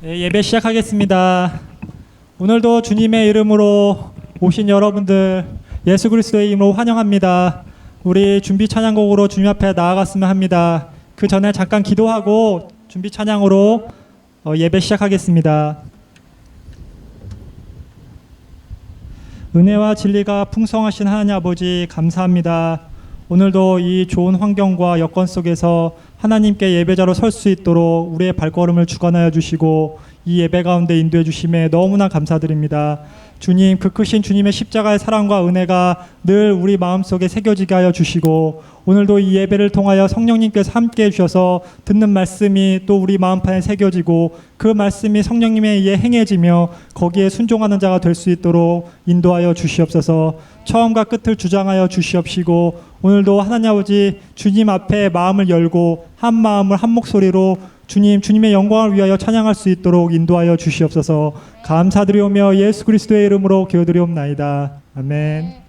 네, 예배 시작하겠습니다. 오늘도 주님의 이름으로 오신 여러분들 예수 그리스도의 이름으로 환영합니다. 우리 준비 찬양곡으로 주님 앞에 나아갔으면 합니다. 그 전에 잠깐 기도하고 준비 찬양으로 예배 시작하겠습니다. 은혜와 진리가 풍성하신 하나님 아버지 감사합니다. 오늘도 이 좋은 환경과 여건 속에서 하나님께 예배자로 설 수 있도록 우리의 발걸음을 주관하여 주시고 이 예배 가운데 인도해 주심에 너무나 감사드립니다. 주님, 그 크신 주님의 십자가의 사랑과 은혜가 늘 우리 마음속에 새겨지게 하여 주시고 오늘도 이 예배를 통하여 성령님께서 함께해 주셔서 듣는 말씀이 또 우리 마음판에 새겨지고 그 말씀이 성령님에 의해 행해지며 거기에 순종하는 자가 될 수 있도록 인도하여 주시옵소서. 처음과 끝을 주장하여 주시옵시고 오늘도 하나님 아버지 주님 앞에 마음을 열고 한 마음을 한 목소리로 주님의 영광을 위하여 찬양할 수 있도록 인도하여 주시옵소서. 감사드리오며 예수 그리스도의 이름으로 기도드리옵나이다. 아멘.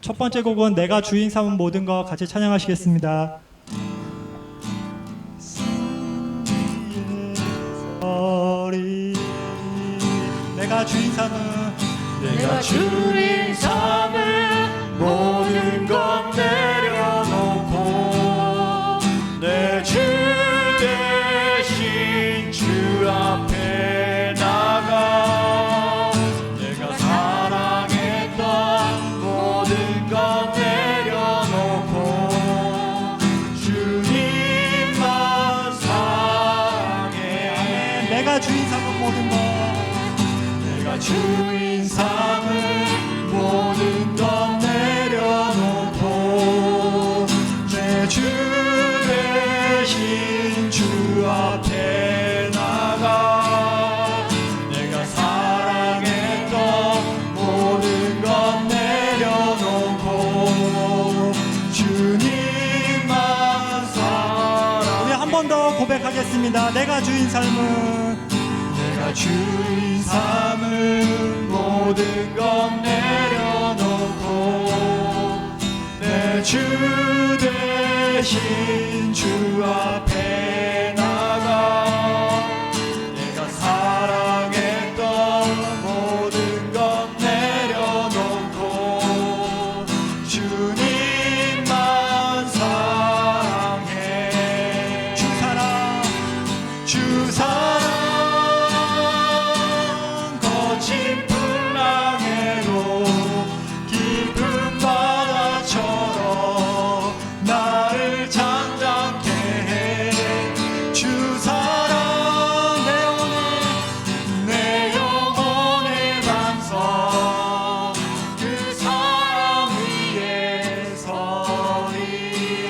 첫 번째 곡은 내가 주인 삼은 모든 것 같이 찬양하시겠습니다. 내가 주인 삼은 모든 것 내려놓고 내 주 대신 주 앞에 나가 내가 사랑했던 모든 것 내려놓고 주님만 사랑해. 내가 주인 삼은 모든 것 주인 삼은 모든 것 내려놓고 내 주 대신 주 앞에 나가 내가 사랑했던 모든 것 내려놓고 주님만 사랑. 우리 한 번 더 고백하겠습니다. 내가 주인 삶은 내가 주인 삼은 모든 것 내려놓고 내 주 대신 주 앞에 나가 내가 사랑했던 모든 것 내려놓고 주님만 사랑해. 주 사랑 거친 풍랑에도 깊은 바다처럼 나를 잠잠케 해. 주 사랑 내 영혼의 반석 그 사랑 위에 서리.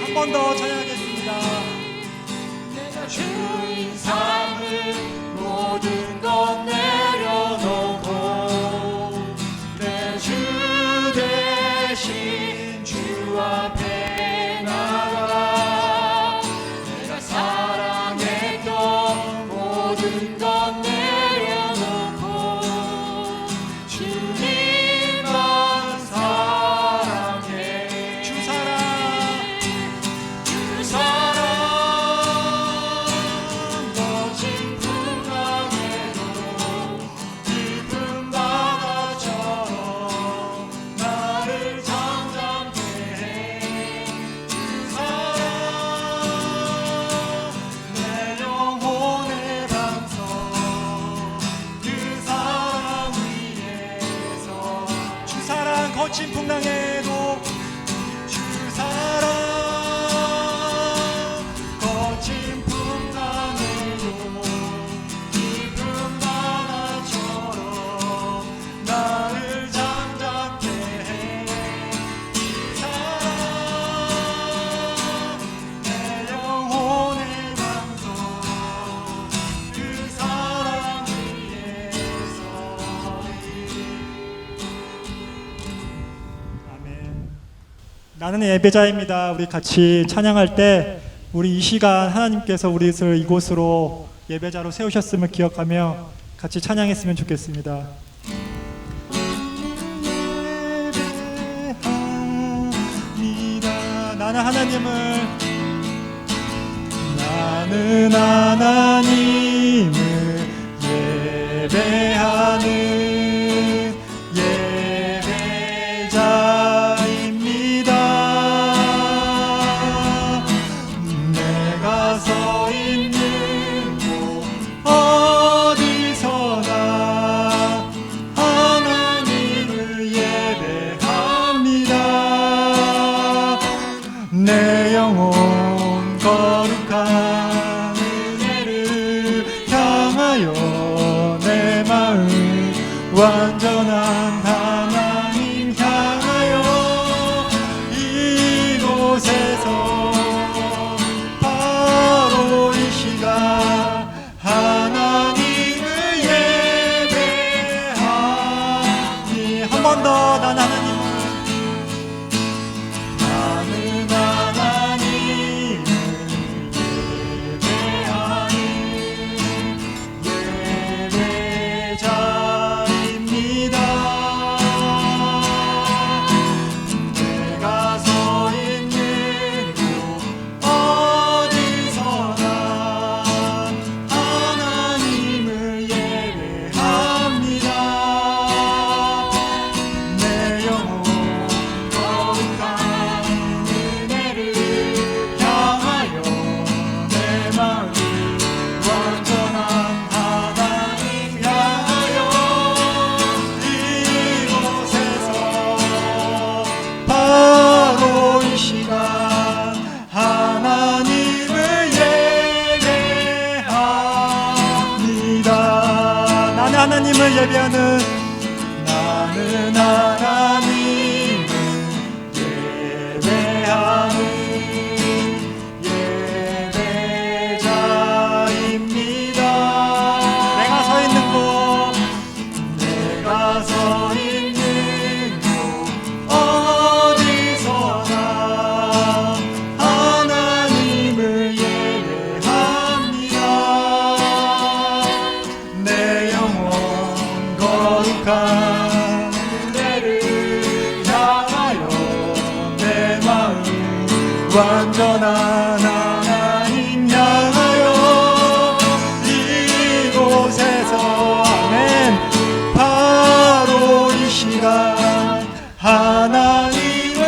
한 번 더 찬양하겠습니다. 내가 주인 삼은 모든 것 내려놓고 내 주 대신 주 앞에 나가 내가 사랑했던 모든 것 내려놓고 주님만 사랑해. 주 사랑 주 사랑 거친 풍랑에도 깊은 바다처럼 나를 잠잠케 해. 주 사랑 내 영혼의 반석 그 사랑 위에서 주 사랑 거친 풍랑에도 주 사랑 거친 풍랑에도 깊은 바다처럼 나를 잠잠케 해. 주 사랑 내 영혼의 반석 그 사랑 위에서 아멘. 나는 예배자입니다. 우리 같이 찬양할 때 우리 이 시간 하나님께서 우리를 이곳으로 예배자로 세우셨음을 기억하며 같이 찬양했으면 좋겠습니다. 나는 하나님을 예배하는 예배자입니다. 내가 서 있는 곳 어디서나 하나님을 예배합니다. 내 영혼 거룩한 은혜를 향하여 내 마음 완전한 하나님 향하여 이곳에서 바로 이 시간 하나님을 예배하니. 한 번 더. 나는 하나님을 예배하는 나는 하나님을 예배하는 예배자입니다. 내가 서 있는 곳 어디서나 하나님을 예배합니다. 내 영혼 거룩한 은혜를 향하여 내 마음 완전한 하나님 향하여 이곳에서 아멘 바로 이 시간 하나님을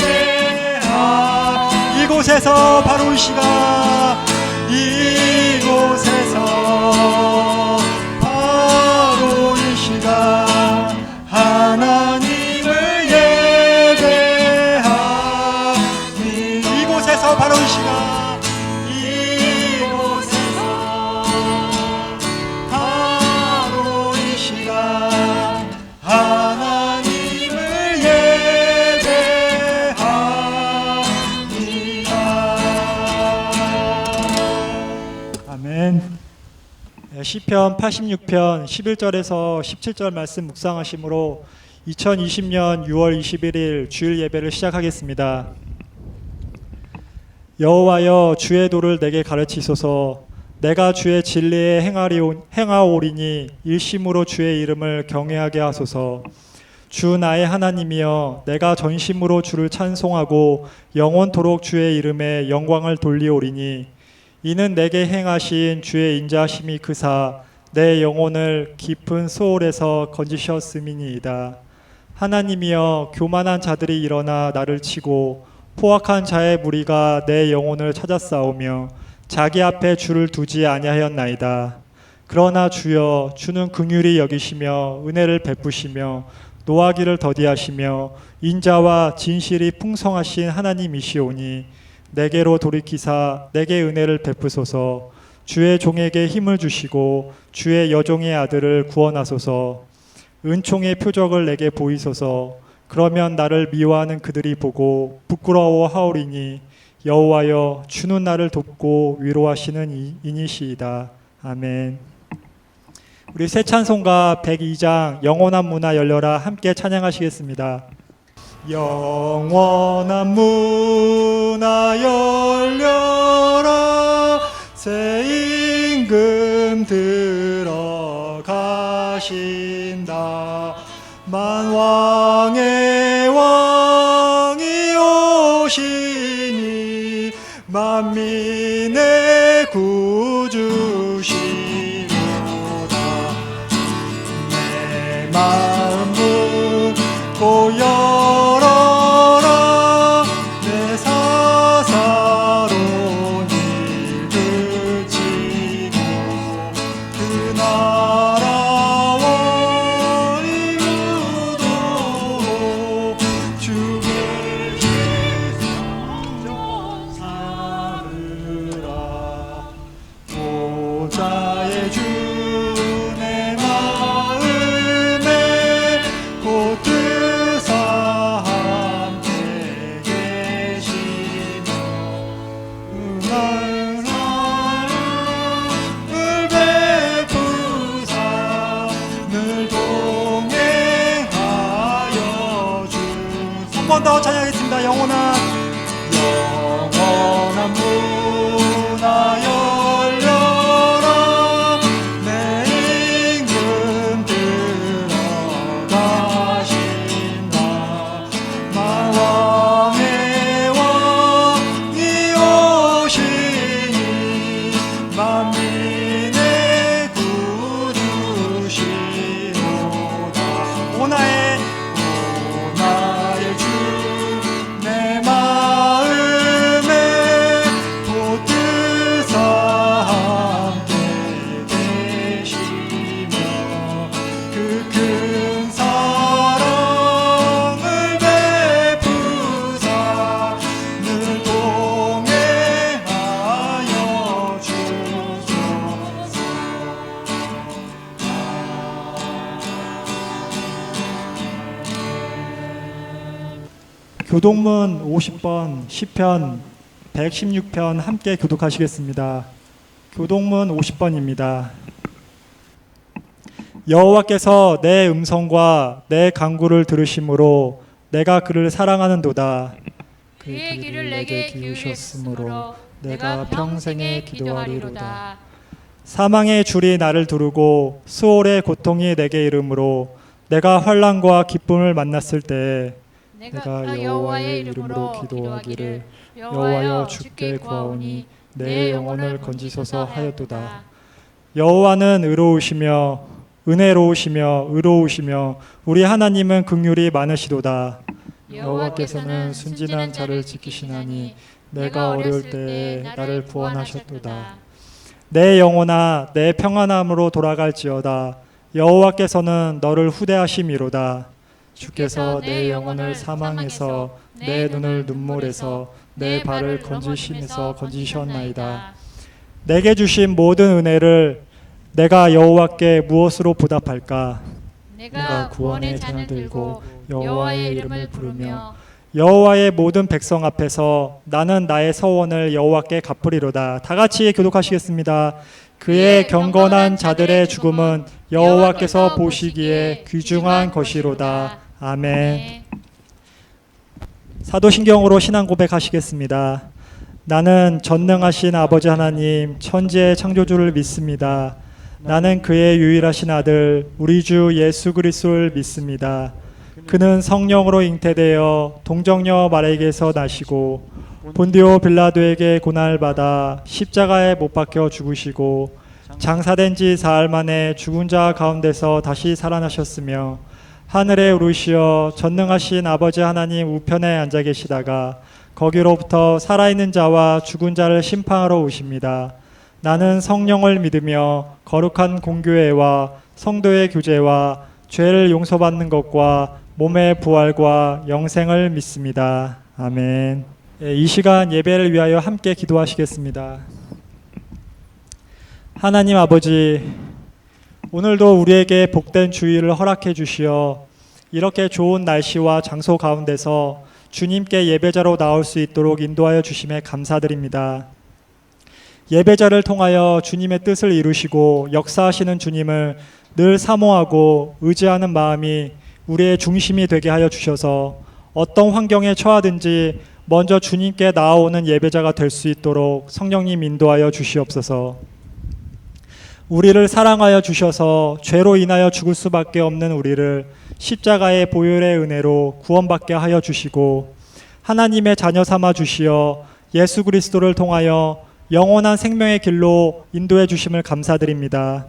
예배하. 이곳에서 바로 이 시간 이곳에서 하나님을 예배하니. 이곳에서 바로 이 시간 이곳에서 바로 이 시간 하나님을 예배합니다. 아멘. 시편 86편 11절에서 17절 말씀 묵상하심으로 2020년 6월 21일 주일 예배를 시작하겠습니다. 여호와여 주의 도를 내게 가르치소서. 내가 주의 진리에 행하오리니 일심으로 주의 이름을 경외하게 하소서. 주 나의 하나님이여 내가 전심으로 주를 찬송하고 영원토록 주의 이름에 영광을 돌리오리니 이는 내게 행하신 주의 인자심이 크사 내 영혼을 깊은 수월에서 건지셨음이니이다. 하나님이여 교만한 자들이 일어나 나를 치고 포악한 자의 무리가 내 영혼을 찾아싸우며 자기 앞에 주를 두지 아니하였나이다. 그러나 주여 주는 긍휼히 여기시며 은혜를 베푸시며 노하기를 더디하시며 인자와 진실이 풍성하신 하나님이시오니 내게로 돌이키사 내게 은혜를 베푸소서. 주의 종에게 힘을 주시고 주의 여종의 아들을 구원하소서. 은총의 표적을 내게 보이소서. 그러면 나를 미워하는 그들이 보고 부끄러워하오리니 여호와여 주는 나를 돕고 위로하시는 이니시이다. 아멘. 우리 새 찬송가 102장 영원한 문화 열려라 함께 찬양하시겠습니다. 영원한 문화 열려라 새 임금 들어 하신다. 만왕의 왕이 오시니 만민의 구주시로다. 내 마음 묻고 열어라. 내 사사로운 일 그치고 그 나라와 이루도록 주의 성전 삼으라. 보좌의 주 내 마음에 곧 드사 함께 계시며 은한 사랑을 베푸사 늘 동행하여 주. 한 번 더 찬양하겠습니다. 영원한 문화 열려라. 내 임금 들어가신다. 만왕의 왕이 오시니 만민의 구주시로다. 오나의 주 내 마음에 곧 드사 함께 계시며 그 큰 사랑을 베푸사 늘 동행하여 주소서. 교독문 50번, 시편 116편 함께 교독하시겠습니다. 교독문 50번입니다. 여호와께서 내 음성과 내 간구를 들으심으로 내가 그를 사랑하는도다. 그의 길을 내게 기우셨으므로 내가 평생에 기도하리로다. 사망의 줄이 나를 두르고 수월의 고통이 내게 이르므로 내가 환난과 기쁨을 만났을 때 내가 여호와의 이름으로 기도하기를 여호와여 주께 구하오니 내 영혼을 건지소서 하였도다. 여호와는 의로우시며 은혜로우시며 의로우시며 우리 하나님은 긍휼이 많으시도다. 여호와께서는 순진한 자를 지키시나니 내가 어려울 때에 나를 구원하셨도다. 내 영혼아 내 평안함으로 돌아갈지어다. 여호와께서는 너를 후대하심이로다. 주께서 내 영혼을 사망에서 내 눈을 눈물에서 내 발을 건지심에서 건지셨나이다. 내게 주신 모든 은혜를 내가 여호와께 무엇으로 보답할까? 내가 구원의 잔을 들고 여호와의 이름을 부르며 여호와의 모든 백성 앞에서 나는 나의 서원을 여호와께 갚으리로다. 다 같이 교독하시겠습니다. 그의 경건한 자들의 죽음은 여호와께서 보시기에 귀중한 것이로다. 아멘. 사도신경으로 신앙 고백하시겠습니다. 나는 전능하신 아버지 하나님 천지의 창조주를 믿습니다. 나는 그의 유일하신 아들 우리 주 예수 그리스도를 믿습니다. 그는 성령으로 잉태되어 동정녀 마리아에게서 나시고 본디오 빌라도에게 고난을 받아 십자가에 못 박혀 죽으시고 장사된 지 사흘 만에 죽은 자 가운데서 다시 살아나셨으며 하늘에 오르시어 전능하신 아버지 하나님 우편에 앉아 계시다가 거기로부터 살아있는 자와 죽은 자를 심판하러 오십니다. 나는 성령을 믿으며 거룩한 공교회와 성도의 교제와 죄를 용서받는 것과 몸의 부활과 영생을 믿습니다. 아멘. 이 시간 예배를 위하여 함께 기도하시겠습니다. 하나님 아버지, 오늘도 우리에게 복된 주일을 허락해 주시어 이렇게 좋은 날씨와 장소 가운데서 주님께 예배자로 나올 수 있도록 인도하여 주심에 감사드립니다. 예배자를 통하여 주님의 뜻을 이루시고 역사하시는 주님을 늘 사모하고 의지하는 마음이 우리의 중심이 되게 하여 주셔서 어떤 환경에 처하든지 먼저 주님께 나아오는 예배자가 될 수 있도록 성령님 인도하여 주시옵소서. 우리를 사랑하여 주셔서 죄로 인하여 죽을 수밖에 없는 우리를 십자가의 보혈의 은혜로 구원받게 하여 주시고 하나님의 자녀 삼아 주시어 예수 그리스도를 통하여 영원한 생명의 길로 인도해 주심을 감사드립니다.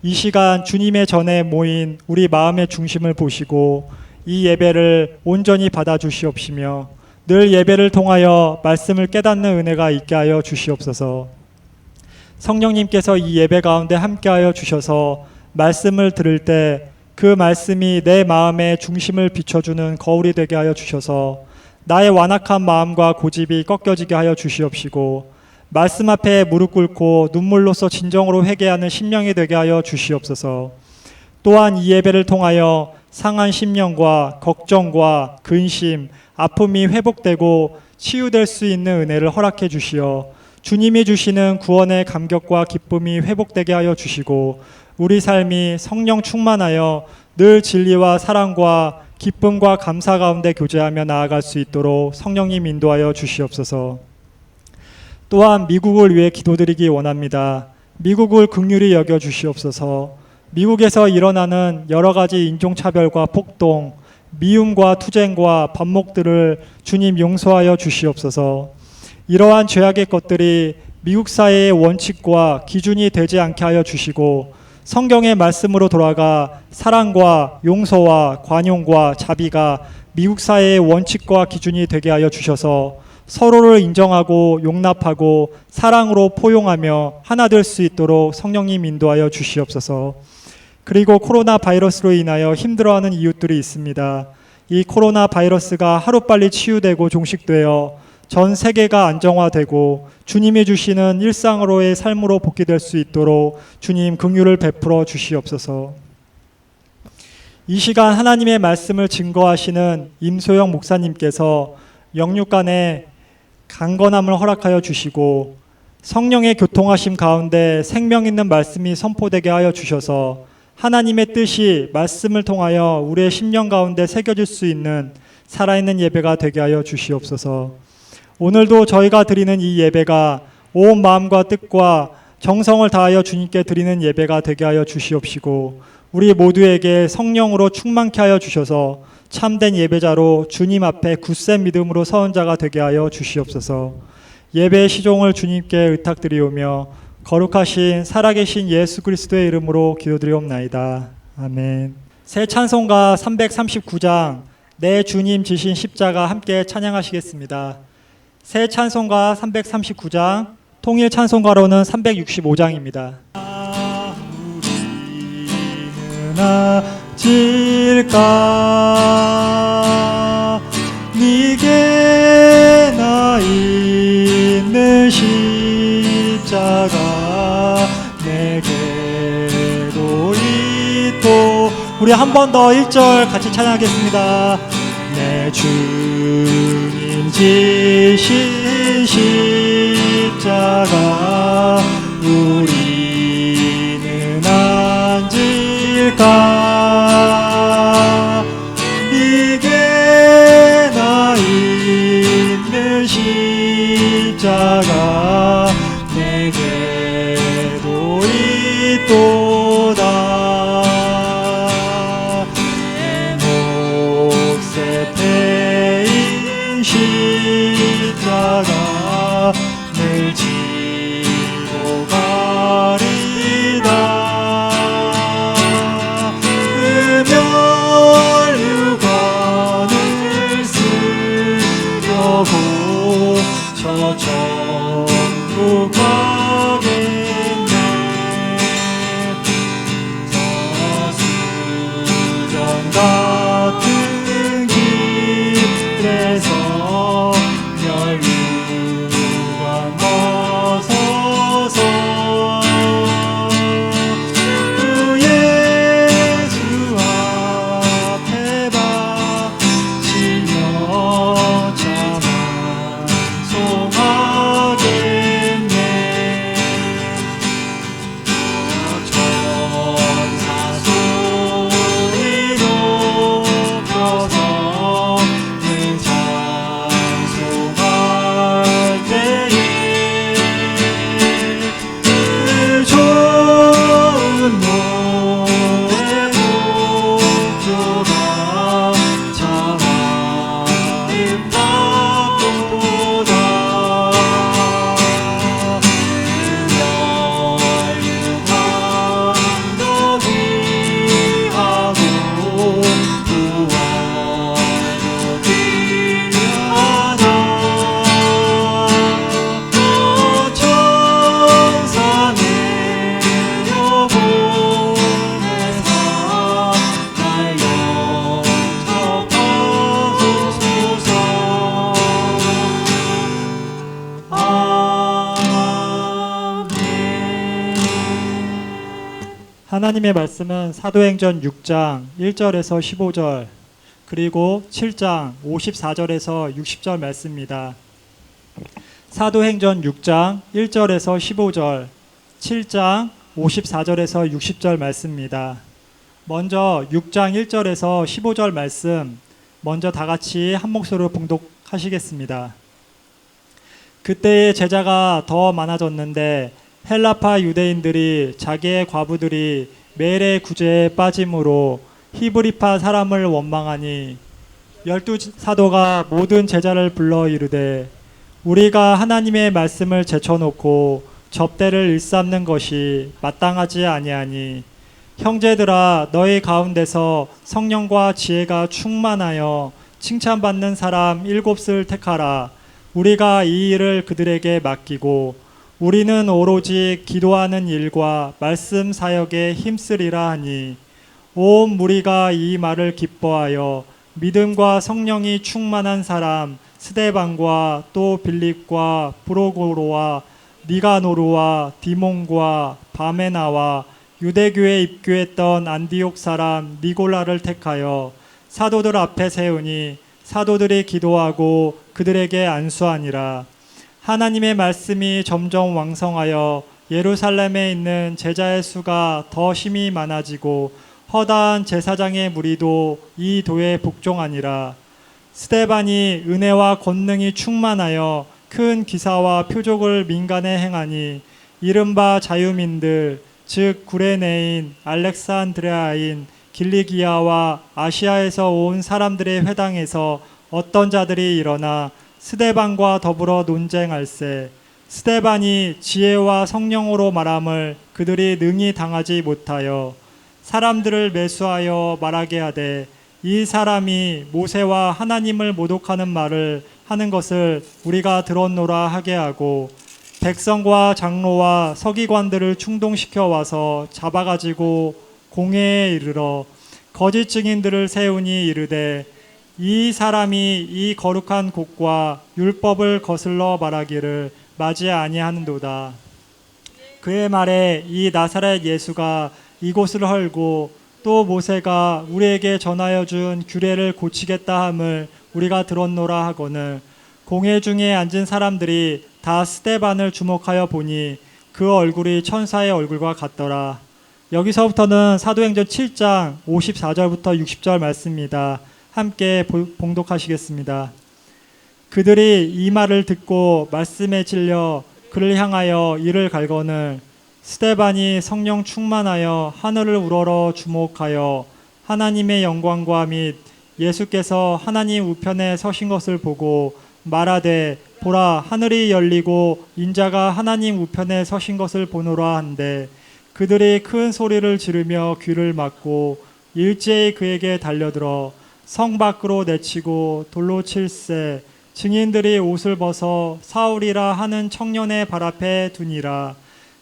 이 시간 주님의 전에 모인 우리 마음의 중심을 보시고 이 예배를 온전히 받아 주시옵시며 늘 예배를 통하여 말씀을 깨닫는 은혜가 있게 하여 주시옵소서. 성령님께서 이 예배 가운데 함께하여 주셔서 말씀을 들을 때 그 말씀이 내 마음의 중심을 비춰주는 거울이 되게 하여 주셔서 나의 완악한 마음과 고집이 꺾여지게 하여 주시옵시고 말씀 앞에 무릎 꿇고 눈물로써 진정으로 회개하는 심령이 되게 하여 주시옵소서. 또한 이 예배를 통하여 상한 심령과 걱정과 근심, 아픔이 회복되고 치유될 수 있는 은혜를 허락해 주시어 주님이 주시는 구원의 감격과 기쁨이 회복되게 하여 주시고 우리 삶이 성령 충만하여 늘 진리와 사랑과 기쁨과 감사 가운데 교제하며 나아갈 수 있도록 성령님 인도하여 주시옵소서. 또한 미국을 위해 기도드리기 원합니다. 미국을 긍휼히 여겨 주시옵소서. 미국에서 일어나는 여러 가지 인종차별과 폭동, 미움과 투쟁과 반목들을 주님 용서하여 주시옵소서. 이러한 죄악의 것들이 미국 사회의 원칙과 기준이 되지 않게 하여 주시고 성경의 말씀으로 돌아가 사랑과 용서와 관용과 자비가 미국 사회의 원칙과 기준이 되게 하여 주셔서 서로를 인정하고 용납하고 사랑으로 포용하며 하나 될 수 있도록 성령님 인도하여 주시옵소서. 그리고 코로나 바이러스로 인하여 힘들어하는 이웃들이 있습니다. 이 코로나 바이러스가 하루빨리 치유되고 종식되어 전 세계가 안정화되고 주님이 주시는 일상으로의 삶으로 복귀될 수 있도록 주님 긍휼을 베풀어 주시옵소서. 이 시간 하나님의 말씀을 증거하시는 임소영 목사님께서 영육간에 강건함을 허락하여 주시고 성령의 교통하심 가운데 생명 있는 말씀이 선포되게 하여 주셔서 하나님의 뜻이 말씀을 통하여 우리의 심령 가운데 새겨질 수 있는 살아있는 예배가 되게 하여 주시옵소서. 오늘도 저희가 드리는 이 예배가 온 마음과 뜻과 정성을 다하여 주님께 드리는 예배가 되게 하여 주시옵시고 우리 모두에게 성령으로 충만케 하여 주셔서 참된 예배자로 주님 앞에 굳센 믿음으로 서은 자가 되게 하여 주시옵소서. 예배의 시종을 주님께 의탁드리오며 거룩하신 살아계신 예수 그리스도의 이름으로 기도드리옵나이다. 아멘. 새 찬송가 339장 내 주님 지신 십자가 함께 찬양하시겠습니다. 새 찬송가 339장, 통일 찬송가로는 365장입니다. 우리는 아찔까 네게 나 있는 십자가 내게도 있도. 우리 한 번 더 1절 같이 찬양하겠습니다. 내 주님 지신 십자가 우리는 앉을까 이게 나 있는 십자가 내게도 있도다. 십자가 늘 지고 가리다. 하나님의 말씀은 사도행전 6장 1절에서 15절 그리고 7장 54절에서 60절 말씀입니다. 사도행전 6장 1절에서 15절, 7장 54절에서 60절 말씀입니다. 먼저 6장 1절에서 15절 말씀 먼저 다 같이 한 목소리로 봉독하시겠습니다. 그때의 제자가 더 많아졌는데 헬라파 유대인들이 자기의 과부들이 멜의 구제에 빠짐으로 히브리파 사람을 원망하니 12 사도가 모든 제자를 불러 이르되 우리가 하나님의 말씀을 제쳐놓고 접대를 일삼는 것이 마땅하지 아니하니 형제들아 너희 가운데서 성령과 지혜가 충만하여 칭찬받는 사람 7을 택하라. 우리가 이 일을 그들에게 맡기고 우리는 오로지 기도하는 일과 말씀 사역에 힘쓰리라 하니 온 무리가 이 말을 기뻐하여 믿음과 성령이 충만한 사람 스데반과 또 빌립과 브로고로와 니가노르와 디몬과 바메나와 유대교에 입교했던 안디옥 사람 니골라를 택하여 사도들 앞에 세우니 사도들이 기도하고 그들에게 안수하니라. 하나님의 말씀이 점점 왕성하여 예루살렘에 있는 제자의 수가 더 힘이 많아지고 허다한 제사장의 무리도 이 도에 복종하니라. 스데반이 은혜와 권능이 충만하여 큰 기사와 표적을 민간에 행하니 이른바 자유민들 즉 구레네인, 알렉산드리아인, 길리기아와 아시아에서 온 사람들의 회당에서 어떤 자들이 일어나 스데반과 더불어 논쟁할세. 스데반이 지혜와 성령으로 말함을 그들이 능히 당하지 못하여 사람들을 매수하여 말하게 하되 이 사람이 모세와 하나님을 모독하는 말을 하는 것을 우리가 들었노라 하게 하고 백성과 장로와 서기관들을 충동시켜 와서 잡아가지고 공회에 이르러 거짓 증인들을 세우니 이르되 이 사람이 이 거룩한 곳과 율법을 거슬러 말하기를 맞이 아니하는도다. 그의 말에 이 나사렛 예수가 이곳을 헐고 또 모세가 우리에게 전하여 준 규례를 고치겠다 함을 우리가 들었노라 하거늘 공회 중에 앉은 사람들이 다 스데반을 주목하여 보니 그 얼굴이 천사의 얼굴과 같더라. 여기서부터는 사도행전 7장 54절부터 60절 말씀입니다. 함께 봉독하시겠습니다. 그들이 이 말을 듣고 말씀에 찔려 그를 향하여 이를 갈거늘 스데반이 성령 충만하여 하늘을 우러러 주목하여 하나님의 영광과 및 예수께서 하나님 우편에 서신 것을 보고 말하되 보라 하늘이 열리고 인자가 하나님 우편에 서신 것을 보노라 한데 그들이 큰 소리를 지르며 귀를 막고 일제히 그에게 달려들어 성 밖으로 내치고 돌로 칠세. 증인들이 옷을 벗어 사울이라 하는 청년의 발 앞에 두니라.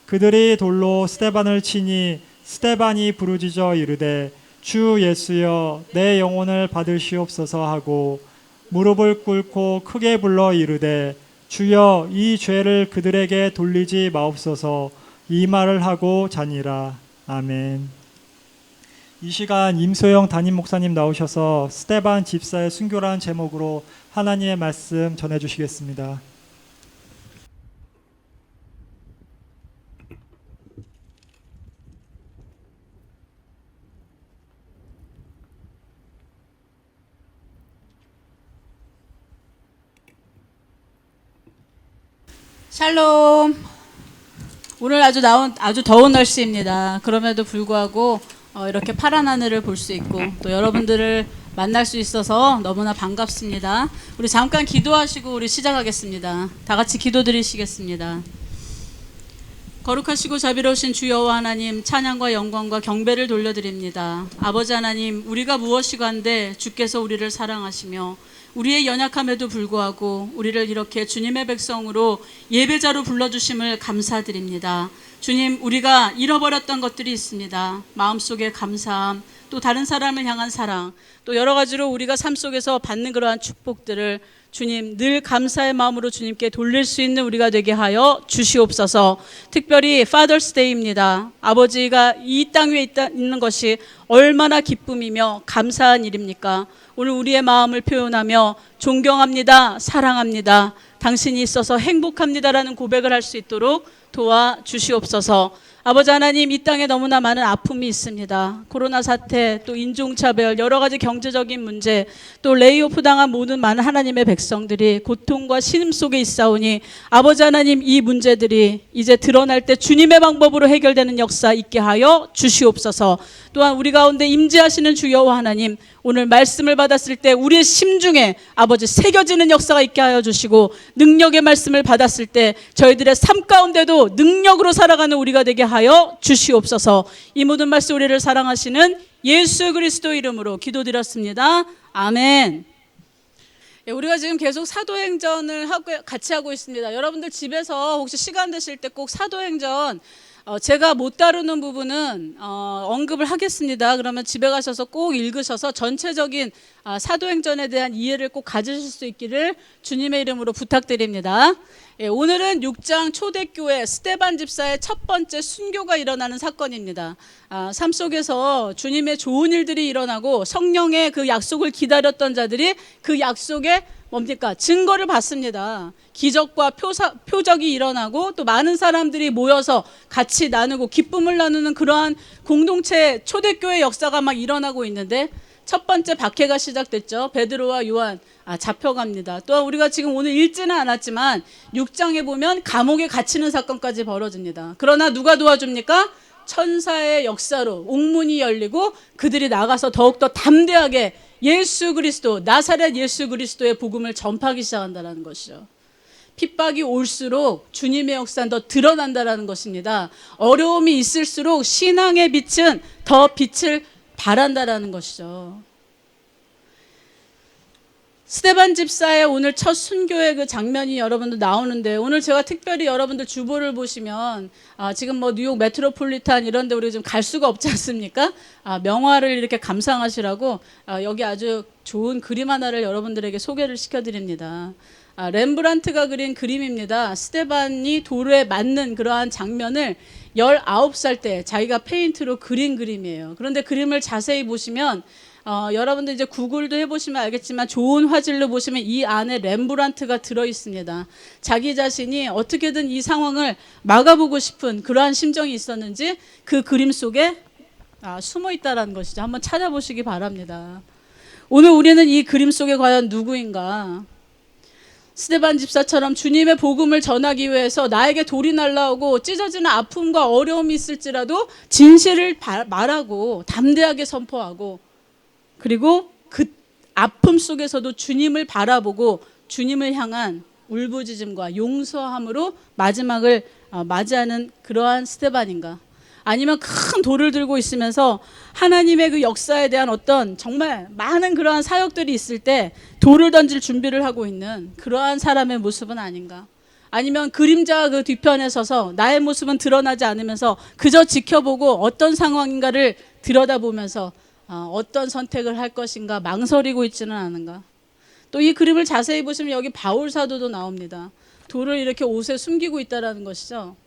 그들이 돌로 스데반을 치니 스데반이 부르짖어 이르되 주 예수여 내 영혼을 받으시옵소서 하고 무릎을 꿇고 크게 불러 이르되 주여 이 죄를 그들에게 돌리지 마옵소서. 이 말을 하고 자니라. 아멘. 이 시간 임소영 담임 목사님 나오셔서 스데반 집사의 순교라는 제목으로 하나님의 말씀 전해주시겠습니다. 샬롬. 오늘 아주 더운 날씨입니다. 그럼에도 불구하고 이렇게 파란 하늘을 볼 수 있고 또 여러분들을 만날 수 있어서 너무나 반갑습니다. 우리 잠깐 기도하시고 우리 시작하겠습니다. 다 같이 기도드리시겠습니다. 거룩하시고 자비로우신 주 여호와 하나님, 찬양과 영광과 경배를 돌려드립니다. 아버지 하나님, 우리가 무엇이간데 주께서 우리를 사랑하시며 우리의 연약함에도 불구하고 우리를 이렇게 주님의 백성으로 예배자로 불러주심을 감사드립니다. 주님, 우리가 잃어버렸던 것들이 있습니다. 마음속에 감사함, 또 다른 사람을 향한 사랑, 또 여러 가지로 우리가 삶 속에서 받는 그러한 축복들을 주님 늘 감사의 마음으로 주님께 돌릴 수 있는 우리가 되게 하여 주시옵소서. 특별히 Father's Day입니다. 아버지가 이 땅 위에 있는 것이 얼마나 기쁨이며 감사한 일입니까? 오늘 우리의 마음을 표현하며 존경합니다, 사랑합니다, 당신이 있어서 행복합니다라는 고백을 할 수 있도록 도와주시옵소서. 아버지 하나님, 이 땅에 너무나 많은 아픔이 있습니다. 코로나 사태, 또 인종차별, 여러 가지 경제적인 문제, 또 레이오프 당한 모든 많은 하나님의 백성들이 고통과 신음 속에 있사오니 아버지 하나님, 이 문제들이 이제 드러날 때 주님의 방법으로 해결되는 역사 있게 하여 주시옵소서. 또한 우리 가운데 임재하시는 주 여호와 하나님, 오늘 말씀을 받았을 때 우리의 심중에 아버지 새겨지는 역사가 있게 하여 주시고, 능력의 말씀을 받았을 때 저희들의 삶 가운데도 능력으로 살아가는 우리가 되게 하여 주시옵소서. 이 모든 말씀 우리를 사랑하시는 예수 그리스도 이름으로 기도드렸습니다. 아멘. 우리가 지금 계속 사도행전을 같이 하고 있습니다. 여러분들 집에서 혹시 시간 되실 때 꼭 사도행전 제가 못 다루는 부분은 언급을 하겠습니다. 그러면 집에 가셔서 꼭 읽으셔서 전체적인 사도행전에 대한 이해를 꼭 가지실 수 있기를 주님의 이름으로 부탁드립니다. 오늘은 6장 초대교회 스데반 집사의 첫 번째 순교가 일어나는 사건입니다. 삶 속에서 주님의 좋은 일들이 일어나고 성령의 그 약속을 기다렸던 자들이 그 약속에 뭡니까? 증거를 받습니다. 기적과 표적이 일어나고 또 많은 사람들이 모여서 같이 나누고 기쁨을 나누는 그러한 공동체 초대교회 역사가 막 일어나고 있는데, 첫 번째 박해가 시작됐죠. 베드로와 요한 잡혀갑니다. 또한 우리가 지금 오늘 읽지는 않았지만 6장에 보면 감옥에 갇히는 사건까지 벌어집니다. 그러나 누가 도와줍니까? 천사의 역사로 옥문이 열리고 그들이 나가서 더욱더 담대하게 예수 그리스도, 나사렛 예수 그리스도의 복음을 전파하기 시작한다는 것이죠. 핍박이 올수록 주님의 역사는 더 드러난다는 것입니다. 어려움이 있을수록 신앙의 빛은 더 빛을 발한다는 것이죠. 스데반 집사의 오늘 첫 순교의 그 장면이 여러분들 나오는데, 오늘 제가 특별히 여러분들 주보를 보시면 지금 뭐 뉴욕 메트로폴리탄 이런 데 우리 지금 갈 수가 없지 않습니까? 명화를 이렇게 감상하시라고 여기 아주 좋은 그림 하나를 여러분들에게 소개를 시켜드립니다. 렘브란트가 그린 그림입니다. 스데반이 돌에 맞는 그러한 장면을 19살 때 자기가 페인트로 그린 그림이에요. 그런데 그림을 자세히 보시면 여러분들 이제 구글도 해보시면 알겠지만 좋은 화질로 보시면 이 안에 렘브란트가 들어있습니다. 자기 자신이 어떻게든 이 상황을 막아보고 싶은 그러한 심정이 있었는지 그 그림 속에 숨어 있다는 것이죠. 한번 찾아보시기 바랍니다. 오늘 우리는 이 그림 속에 과연 누구인가? 스데반 집사처럼 주님의 복음을 전하기 위해서 나에게 돌이 날라오고 찢어지는 아픔과 어려움이 있을지라도 진실을 말하고 담대하게 선포하고, 그리고 그 아픔 속에서도 주님을 바라보고 주님을 향한 울부짖음과 용서함으로 마지막을 맞이하는 그러한 스데반인가? 아니면 큰 돌을 들고 있으면서 하나님의 그 역사에 대한 어떤 정말 많은 그러한 사역들이 있을 때 돌을 던질 준비를 하고 있는 그러한 사람의 모습은 아닌가? 아니면 그림자 그 뒤편에 서서 나의 모습은 드러나지 않으면서 그저 지켜보고 어떤 상황인가를 들여다보면서 어떤 선택을 할 것인가 망설이고 있지는 않은가? 또 이 그림을 자세히 보시면 여기 바울 사도도 나옵니다. 돌을 이렇게 옷에 숨기고 있다는 것이죠.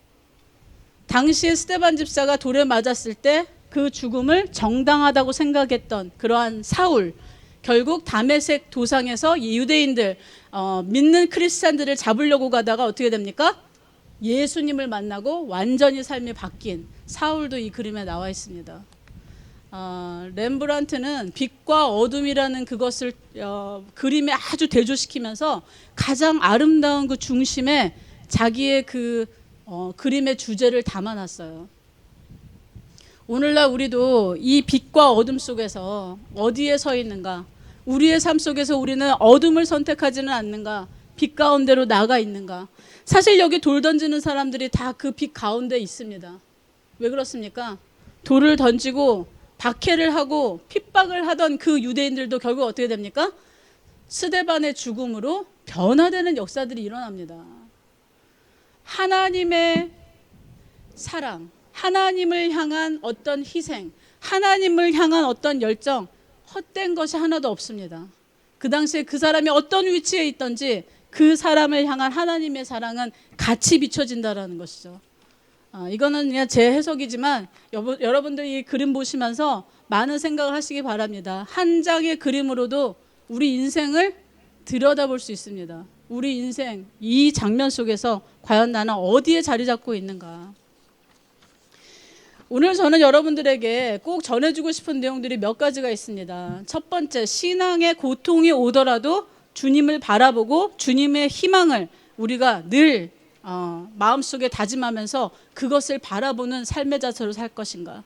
당시에 스데반 집사가 돌에 맞았을 때 그 죽음을 정당하다고 생각했던 그러한 사울, 결국 다메섹 도상에서 유대인들 믿는 크리스찬들을 잡으려고 가다가 어떻게 됩니까? 예수님을 만나고 완전히 삶이 바뀐 사울도 이 그림에 나와 있습니다. 렘브란트는 빛과 어둠이라는 그것을 그림에 아주 대조시키면서 가장 아름다운 그 중심에 자기의 그 그림의 주제를 담아놨어요. 오늘날 우리도 이 빛과 어둠 속에서 어디에 서 있는가? 우리의 삶 속에서 우리는 어둠을 선택하지는 않는가? 빛 가운데로 나가 있는가? 사실 여기 돌 던지는 사람들이 다 그 빛 가운데 있습니다. 왜 그렇습니까? 돌을 던지고 박해를 하고 핍박을 하던 그 유대인들도 결국 어떻게 됩니까? 스데반의 죽음으로 변화되는 역사들이 일어납니다. 하나님의 사랑, 하나님을 향한 어떤 희생, 하나님을 향한 어떤 열정, 헛된 것이 하나도 없습니다. 그 당시에 그 사람이 어떤 위치에 있든지 그 사람을 향한 하나님의 사랑은 같이 비춰진다라는 것이죠. 이거는 그냥 제 해석이지만 여러분들 이 그림 보시면서 많은 생각을 하시기 바랍니다. 한 장의 그림으로도 우리 인생을 들여다볼 수 있습니다. 우리 인생 이 장면 속에서 과연 나는 어디에 자리 잡고 있는가. 오늘 저는 여러분들에게 꼭 전해주고 싶은 내용들이 몇 가지가 있습니다. 첫 번째, 신앙의 고통이 오더라도 주님을 바라보고 주님의 희망을 우리가 늘 마음속에 다짐하면서 그것을 바라보는 삶의 자세로 살 것인가.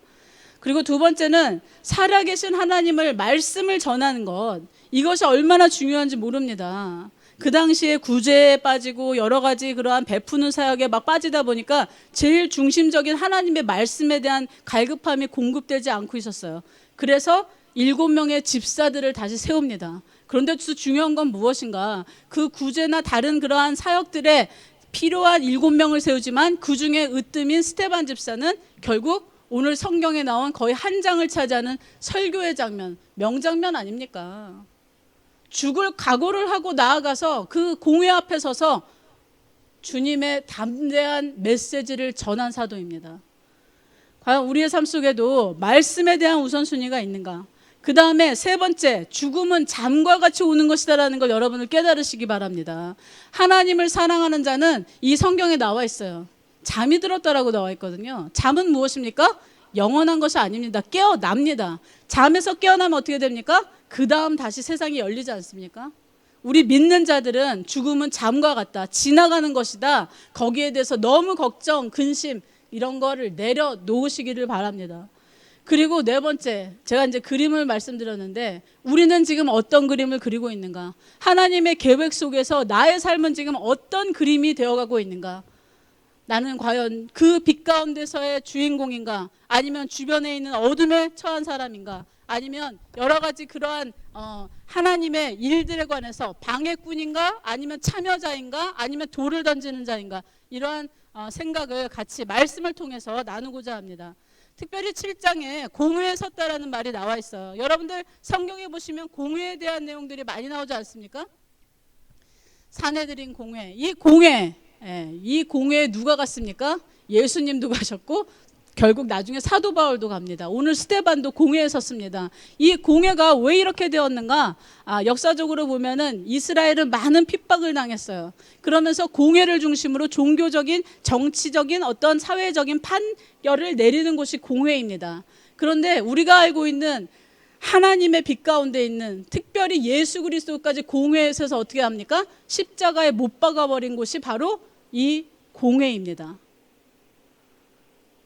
그리고 두 번째는 살아계신 하나님을 말씀을 전하는 것, 이것이 얼마나 중요한지 모릅니다. 그 당시에 구제에 빠지고 여러 가지 그러한 베푸는 사역에 막 빠지다 보니까 제일 중심적인 하나님의 말씀에 대한 갈급함이 공급되지 않고 있었어요. 그래서 7명의 집사들을 다시 세웁니다. 그런데 또 중요한 건 무엇인가? 그 구제나 다른 그러한 사역들에 필요한 7명을 세우지만 그 중에 으뜸인 스데반 집사는 결국 오늘 성경에 나온 거의 한 장을 차지하는 설교의 장면, 명장면 아닙니까? 죽을 각오를 하고 나아가서 그 공회 앞에 서서 주님의 담대한 메시지를 전한 사도입니다. 과연 우리의 삶 속에도 말씀에 대한 우선순위가 있는가? 그 다음에 세 번째, 죽음은 잠과 같이 오는 것이다라는 걸 여러분을 깨달으시기 바랍니다. 하나님을 사랑하는 자는 이 성경에 나와 있어요. 잠이 들었다라고 나와 있거든요. 잠은 무엇입니까? 영원한 것이 아닙니다. 깨어납니다. 잠에서 깨어나면 어떻게 됩니까? 그 다음 다시 세상이 열리지 않습니까? 우리 믿는 자들은 죽음은 잠과 같다, 지나가는 것이다, 거기에 대해서 너무 걱정, 근심 이런 거를 내려놓으시기를 바랍니다. 그리고 네 번째, 제가 이제 그림을 말씀드렸는데 우리는 지금 어떤 그림을 그리고 있는가? 하나님의 계획 속에서 나의 삶은 지금 어떤 그림이 되어가고 있는가? 나는 과연 그 빛 가운데서의 주인공인가? 아니면 주변에 있는 어둠에 처한 사람인가? 아니면 여러 가지 그러한 하나님의 일들에 관해서 방해꾼인가? 아니면 참여자인가? 아니면 돌을 던지는 자인가? 이러한 생각을 같이 말씀을 통해서 나누고자 합니다. 특별히 7장에 공회에 섰다라는 말이 나와 있어요. 여러분들 성경에 보시면 공회에 대한 내용들이 많이 나오지 않습니까? 사내들인 공회. 이 공회에 누가 갔습니까? 예수님도 가셨고 결국 나중에 사도 바울도 갑니다. 오늘 스데반도 공회에 섰습니다. 이 공회가 왜 이렇게 되었는가? 역사적으로 보면은 이스라엘은 많은 핍박을 당했어요. 그러면서 공회를 중심으로 종교적인, 정치적인 어떤 사회적인 판결을 내리는 곳이 공회입니다. 그런데 우리가 알고 있는 하나님의 빛 가운데 있는, 특별히 예수 그리스도까지 공회에 서서 어떻게 합니까? 십자가에 못 박아버린 곳이 바로 이 공회입니다.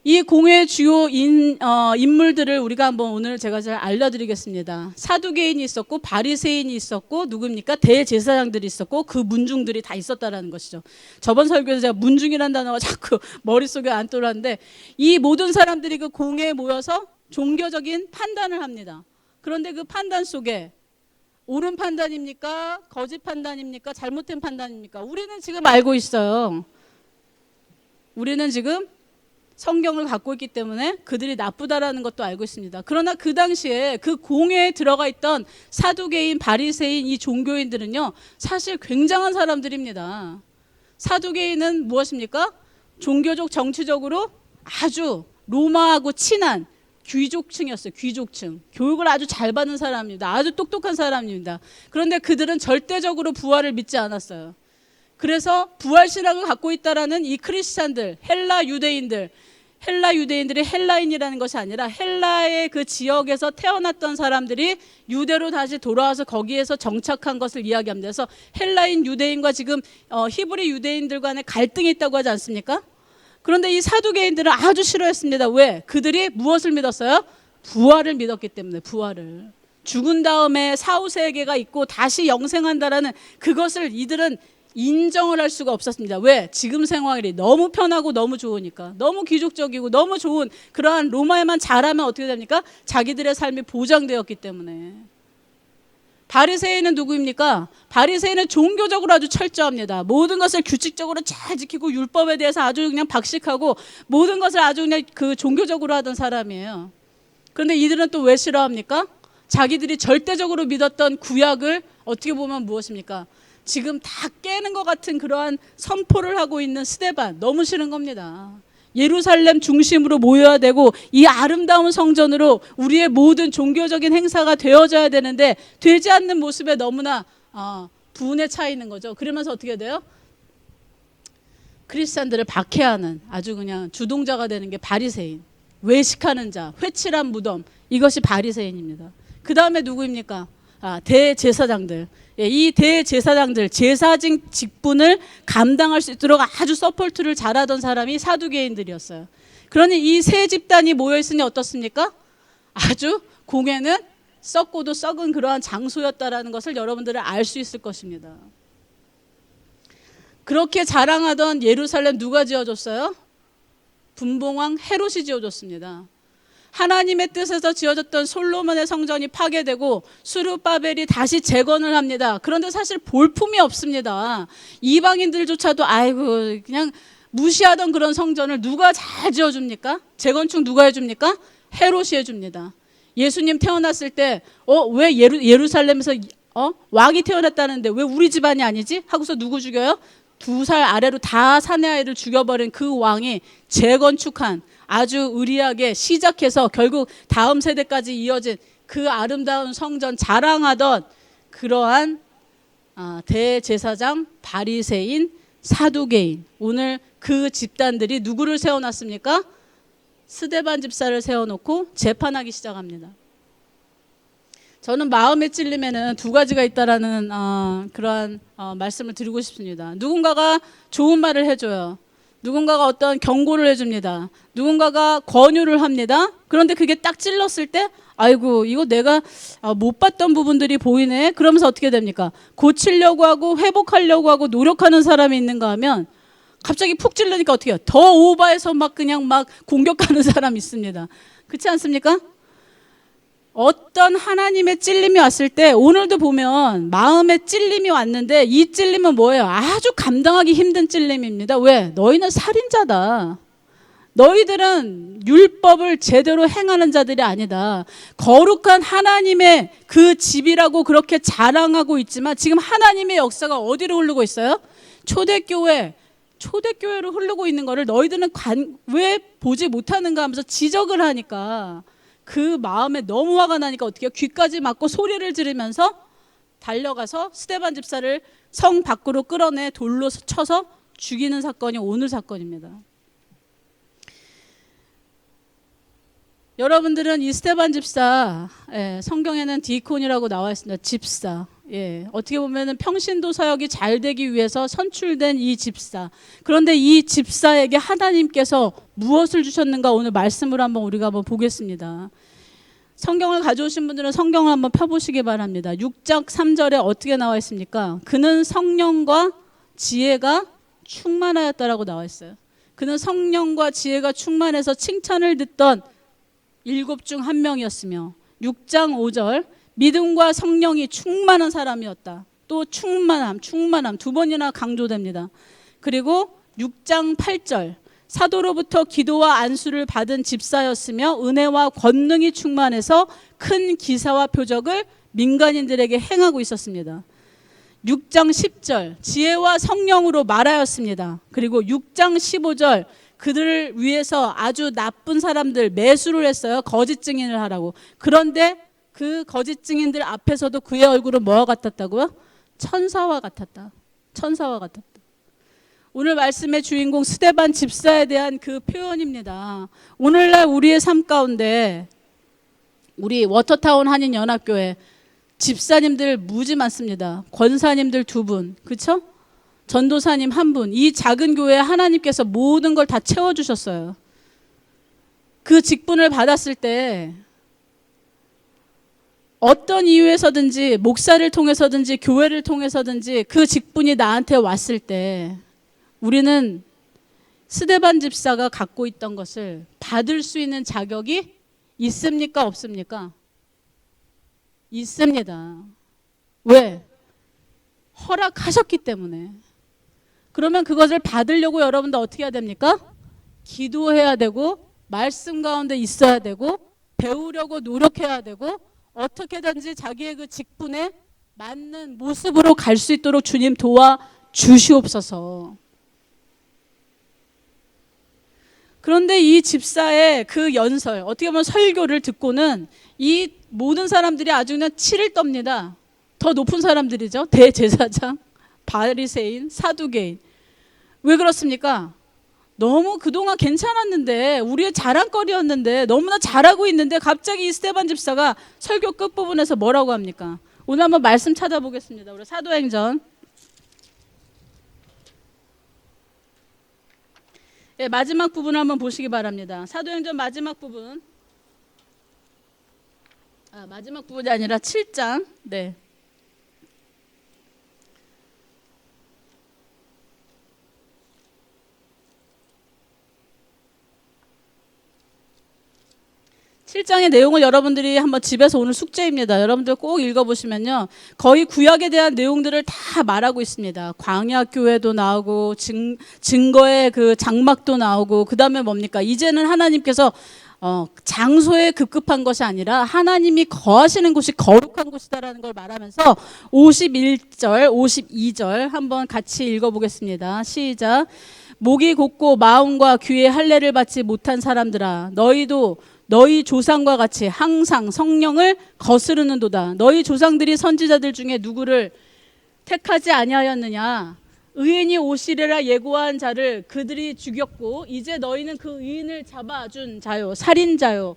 이 공회의 주요 인물들을 우리가 한번 오늘 제가 잘 알려드리겠습니다. 사두개인이 있었고 바리새인이 있었고 누굽니까? 대제사장들이 있었고 그 문중들이 다 있었다라는 것이죠. 저번 설교에서 제가 문중이라는 단어가 자꾸 머릿속에 안 떠오르는데 이 모든 사람들이 그 공회에 모여서 종교적인 판단을 합니다. 그런데 그 판단 속에 옳은 판단입니까? 거짓 판단입니까? 잘못된 판단입니까? 우리는 지금 알고 있어요. 우리는 지금 성경을 갖고 있기 때문에 그들이 나쁘다라는 것도 알고 있습니다. 그러나 그 당시에 그 공회에 들어가 있던 사두개인, 바리새인 이 종교인들은요, 사실 굉장한 사람들입니다. 사두개인은 무엇입니까? 종교적, 정치적으로 아주 로마하고 친한 귀족층이었어요. 귀족층. 교육을 아주 잘 받는 사람입니다. 아주 똑똑한 사람입니다. 그런데 그들은 절대적으로 부활을 믿지 않았어요. 그래서 부활신학을 갖고 있다라는 이 크리스찬들, 헬라 유대인들이 헬라인이라는 것이 아니라 헬라의 그 지역에서 태어났던 사람들이 유대로 다시 돌아와서 거기에서 정착한 것을 이야기합니다. 그래서 헬라인 유대인과 지금 히브리 유대인들 간에 갈등이 있다고 하지 않습니까? 그런데 이 사두개인들은 아주 싫어했습니다. 왜? 그들이 무엇을 믿었어요? 부활을 믿었기 때문에. 부활을. 죽은 다음에 사후세계가 있고 다시 영생한다라는 그것을 이들은 인정을 할 수가 없었습니다. 왜? 지금 생활이 너무 편하고 너무 좋으니까. 너무 귀족적이고 너무 좋은 그러한 로마에만 잘하면 어떻게 됩니까? 자기들의 삶이 보장되었기 때문에. 바리새인은 누구입니까? 바리새인은 종교적으로 아주 철저합니다. 모든 것을 규칙적으로 잘 지키고 율법에 대해서 아주 그냥 박식하고 모든 것을 아주 그냥 그 종교적으로 하던 사람이에요. 그런데 이들은 또 왜 싫어합니까? 자기들이 절대적으로 믿었던 구약을 어떻게 보면 무엇입니까? 지금 다 깨는 것 같은 그러한 선포를 하고 있는 스데반, 너무 싫은 겁니다. 예루살렘 중심으로 모여야 되고 이 아름다운 성전으로 우리의 모든 종교적인 행사가 되어져야 되는데 되지 않는 모습에 너무나 분에 차 있는 거죠. 그러면서 어떻게 돼요? 크리스찬들을 박해하는 아주 그냥 주동자가 되는 게 바리새인, 외식하는 자, 회칠한 무덤, 이것이 바리새인입니다. 그 다음에 누구입니까? 대제사장들. 예, 이 대제사장들, 제사진 직분을 감당할 수 있도록 아주 서포트를 잘하던 사람이 사두개인들이었어요. 그러니 이 세 집단이 모여있으니 어떻습니까? 아주 공회는 썩고도 썩은 그러한 장소였다라는 것을 여러분들은 알 수 있을 것입니다. 그렇게 자랑하던 예루살렘 누가 지어줬어요? 분봉왕 헤롯이 지어줬습니다. 하나님의 뜻에서 지어졌던 솔로몬의 성전이 파괴되고 수르바벨이 다시 재건을 합니다. 그런데 사실 볼품이 없습니다. 이방인들조차도 아이고 그냥 무시하던 그런 성전을 누가 잘 지어줍니까? 재건축 누가 해줍니까? 헤롯이 해줍니다. 예수님 태어났을 때 왜 예루살렘에서 왕이 태어났다는데 왜 우리 집안이 아니지? 하고서 누구 죽여요? 2살 아래로 다 사내 아이를 죽여버린 그 왕이 재건축한 아주 의리하게 시작해서 결국 다음 세대까지 이어진 그 아름다운 성전 자랑하던 그러한 대제사장, 바리새인, 사두개인, 오늘 그 집단들이 누구를 세워놨습니까? 스데반 집사를 세워놓고 재판하기 시작합니다. 저는 마음에 찔리면은 두 가지가 있다라는 그러한 말씀을 드리고 싶습니다. 누군가가 좋은 말을 해줘요. 누군가가 어떤 경고를 해줍니다. 누군가가 권유를 합니다. 그런데 그게 딱 찔렀을 때 아이고 이거 내가 못 봤던 부분들이 보이네. 그러면서 어떻게 됩니까? 고치려고 하고 회복하려고 하고 노력하는 사람이 있는가 하면 갑자기 푹 찔르니까 어떻게 해요? 더 오버해서 막 그냥 막 공격하는 사람이 있습니다. 그렇지 않습니까? 어떤 하나님의 찔림이 왔을 때 오늘도 보면 마음에 찔림이 왔는데 이 찔림은 뭐예요? 아주 감당하기 힘든 찔림입니다. 왜? 너희는 살인자다. 너희들은 율법을 제대로 행하는 자들이 아니다. 거룩한 하나님의 그 집이라고 그렇게 자랑하고 있지만 지금 하나님의 역사가 어디로 흐르고 있어요? 초대교회로 흐르고 있는 거를 너희들은 왜 보지 못하는가 하면서 지적을 하니까 그 마음에 너무 화가 나니까 어떻게 해요? 귀까지 막고 소리를 지르면서 달려가서 스데반 집사를 성 밖으로 끌어내 돌로 쳐서 죽이는 사건이 오늘 사건입니다. 여러분들은 이 스데반 집사, 성경에는 디콘이라고 나와 있습니다. 집사. 어떻게 보면 평신도 사역이 잘 되기 위해서 선출된 이 집사. 그런데 이 집사에게 하나님께서 무엇을 주셨는가 오늘 말씀을 우리가 한번 보겠습니다. 성경을 가져오신 분들은 성경을 한번 펴보시기 바랍니다. 6장 3절에 어떻게 나와 있습니까? 그는 성령과 지혜가 충만하였다라고 나와 있어요. 그는 성령과 지혜가 충만해서 칭찬을 듣던 7 중 한 명이었으며 6장 5절 믿음과 성령이 충만한 사람이었다. 또 충만함 두 번이나 강조됩니다. 그리고 6장 8절 사도로부터 기도와 안수를 받은 집사였으며 은혜와 권능이 충만해서 큰 기사와 표적을 민간인들에게 행하고 있었습니다. 6장 10절 지혜와 성령으로 말하였습니다. 그리고 6장 15절 그들을 위해서 아주 나쁜 사람들 매수를 했어요. 거짓 증인을 하라고. 그런데 그 거짓 증인들 앞에서도 그의 얼굴은 뭐와 같았다고요? 천사와 같았다. 천사와 같았다. 오늘 말씀의 주인공 스데반 집사에 대한 그 표현입니다. 오늘날 우리의 삶 가운데 우리 워터타운 한인연합교회 집사님들 무지 많습니다. 권사님들 2분, 그렇죠? 전도사님 1분. 이 작은 교회에 하나님께서 모든 걸 다 채워주셨어요. 그 직분을 받았을 때 어떤 이유에서든지 목사를 통해서든지 교회를 통해서든지 그 직분이 나한테 왔을 때 우리는 스데반 집사가 갖고 있던 것을 받을 수 있는 자격이 있습니까? 없습니까? 있습니다. 왜? 허락하셨기 때문에. 그러면 그것을 받으려고 여러분들 어떻게 해야 됩니까? 기도해야 되고 말씀 가운데 있어야 되고 배우려고 노력해야 되고 어떻게든지 자기의 그 직분에 맞는 모습으로 갈 수 있도록 주님 도와주시옵소서. 그런데 이 집사의 그 연설, 어떻게 보면 설교를 듣고는 이 모든 사람들이 아주 그냥 치를 떱니다. 더 높은 사람들이죠. 대제사장, 바리새인, 사두개인. 왜 그렇습니까? 너무 그동안 괜찮았는데, 우리의 자랑거리였는데, 너무나 잘하고 있는데 갑자기 이 스데반 집사가 설교 끝부분에서 뭐라고 합니까? 오늘 한번 말씀 찾아보겠습니다. 우리 사도행전 마지막 부분 한번 보시기 바랍니다. 사도행전 마지막 부분. 마지막 부분이 아니라 7장. 네. 7장의 내용을 여러분들이 한번 집에서 오늘 숙제입니다. 여러분들 꼭 읽어보시면요. 거의 구약에 대한 내용들을 다 말하고 있습니다. 광야 교회도 나오고 증거의 그 장막도 나오고 그 다음에 뭡니까? 이제는 하나님께서 장소에 급급한 것이 아니라 하나님이 거하시는 곳이 거룩한 곳이다라는 걸 말하면서 51절, 52절 한번 같이 읽어보겠습니다. 시작. 목이 곧고 마음과 귀에 할례를 받지 못한 사람들아 너희도 너희 조상과 같이 항상 성령을 거스르는도다. 너희 조상들이 선지자들 중에 누구를 택하지 아니하였느냐. 의인이 오시리라 예고한 자를 그들이 죽였고 이제 너희는 그 의인을 잡아준 자요 살인자요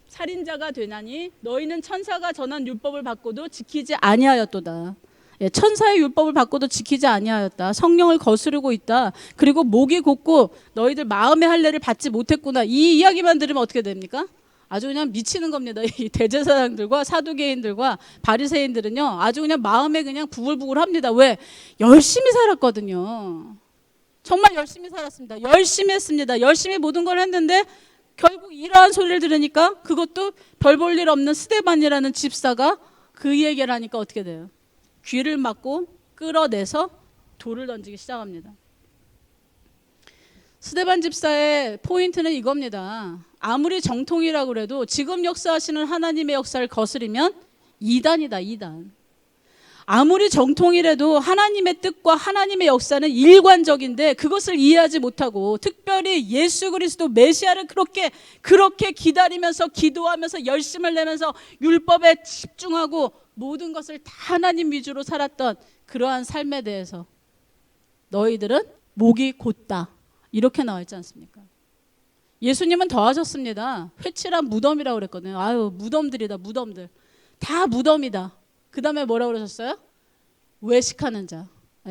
살인자가 되나니 너희는 천사가 전한 율법을 받고도 지키지 아니하였도다. 천사의 율법을 받고도 지키지 아니하였다. 성령을 거스르고 있다. 그리고 목이 곧고 너희들 마음의 할례를 받지 못했구나. 이 이야기만 들으면 어떻게 됩니까? 아주 그냥 미치는 겁니다. 이 대제사장들과 사두개인들과 바리새인들은요, 아주 그냥 마음에 그냥 부글부글합니다. 왜? 열심히 살았거든요. 정말 열심히 살았습니다. 열심히 했습니다. 열심히 모든 걸 했는데 결국 이러한 소리를 들으니까 그것도 별 볼 일 없는 스데반이라는 집사가 그 얘기를 하니까 어떻게 돼요? 귀를 막고 끌어내서 돌을 던지기 시작합니다. 스데반 집사의 포인트는 이겁니다. 아무리 정통이라고 그래도 지금 역사하시는 하나님의 역사를 거스르면 이단이다, 이단. 아무리 정통이라도 하나님의 뜻과 하나님의 역사는 일관적인데 그것을 이해하지 못하고 특별히 예수 그리스도 메시아를 그렇게 기다리면서 기도하면서 열심을 내면서 율법에 집중하고 모든 것을 다 하나님 위주로 살았던 그러한 삶에 대해서 너희들은 목이 곧다 이렇게 나와 있지 않습니까? 예수님은 더 하셨습니다. 회칠한 무덤이라고 그랬거든요. 아유 무덤들이다 무덤들 다 무덤이다. 그 다음에 뭐라고 그러셨어요? 외식하는 자.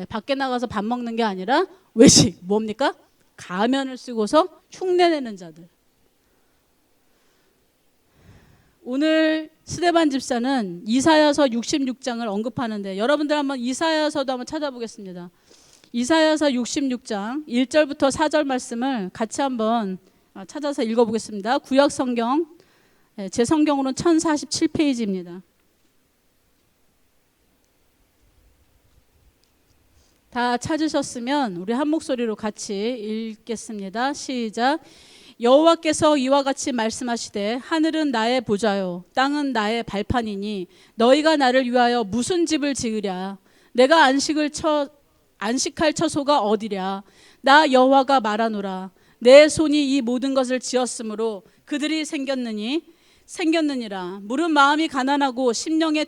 밖에 나가서 밥 먹는 게 아니라 외식. 뭡니까? 가면을 쓰고서 흉내내는 자들. 오늘 스데반 집사는 이사야서 66장을 언급하는데 여러분들 한번 이사야서도 한번 찾아보겠습니다. 이사야서 66장 1절부터 4절 말씀을 같이 한번 찾아서 읽어보겠습니다. 구약 성경, 제 성경으로는 1047페이지입니다. 다 찾으셨으면 우리 한 목소리로 같이 읽겠습니다. 시작. 여호와께서 이와 같이 말씀하시되 하늘은 나의 보좌요 땅은 나의 발판이니 너희가 나를 위하여 무슨 집을 지으랴. 내가 안식할 처소가 어디랴. 나 여호와가 말하노라. 내 손이 이 모든 것을 지었으므로 그들이 생겼느니라. 물은 마음이 가난하고 심령에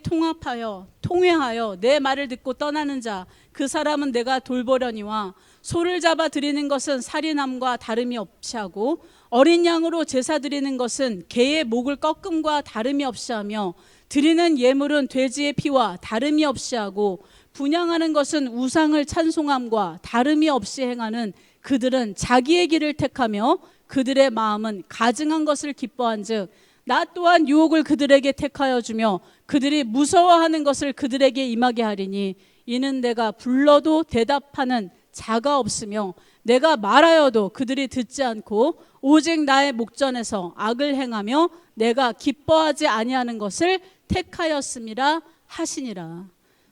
통회하여 내 말을 듣고 떠나는 자 그 사람은 내가 돌보려니와 소를 잡아 드리는 것은 살인함과 다름이 없이 하고 어린 양으로 제사 드리는 것은 개의 목을 꺾음과 다름이 없이 하며 드리는 예물은 돼지의 피와 다름이 없이 하고 분향하는 것은 우상을 찬송함과 다름이 없이 행하는 그들은 자기의 길을 택하며 그들의 마음은 가증한 것을 기뻐한즉 나 또한 유혹을 그들에게 택하여 주며 그들이 무서워하는 것을 그들에게 임하게 하리니 이는 내가 불러도 대답하는 자가 없으며 내가 말하여도 그들이 듣지 않고 오직 나의 목전에서 악을 행하며 내가 기뻐하지 아니하는 것을 택하였음이라 하시니라.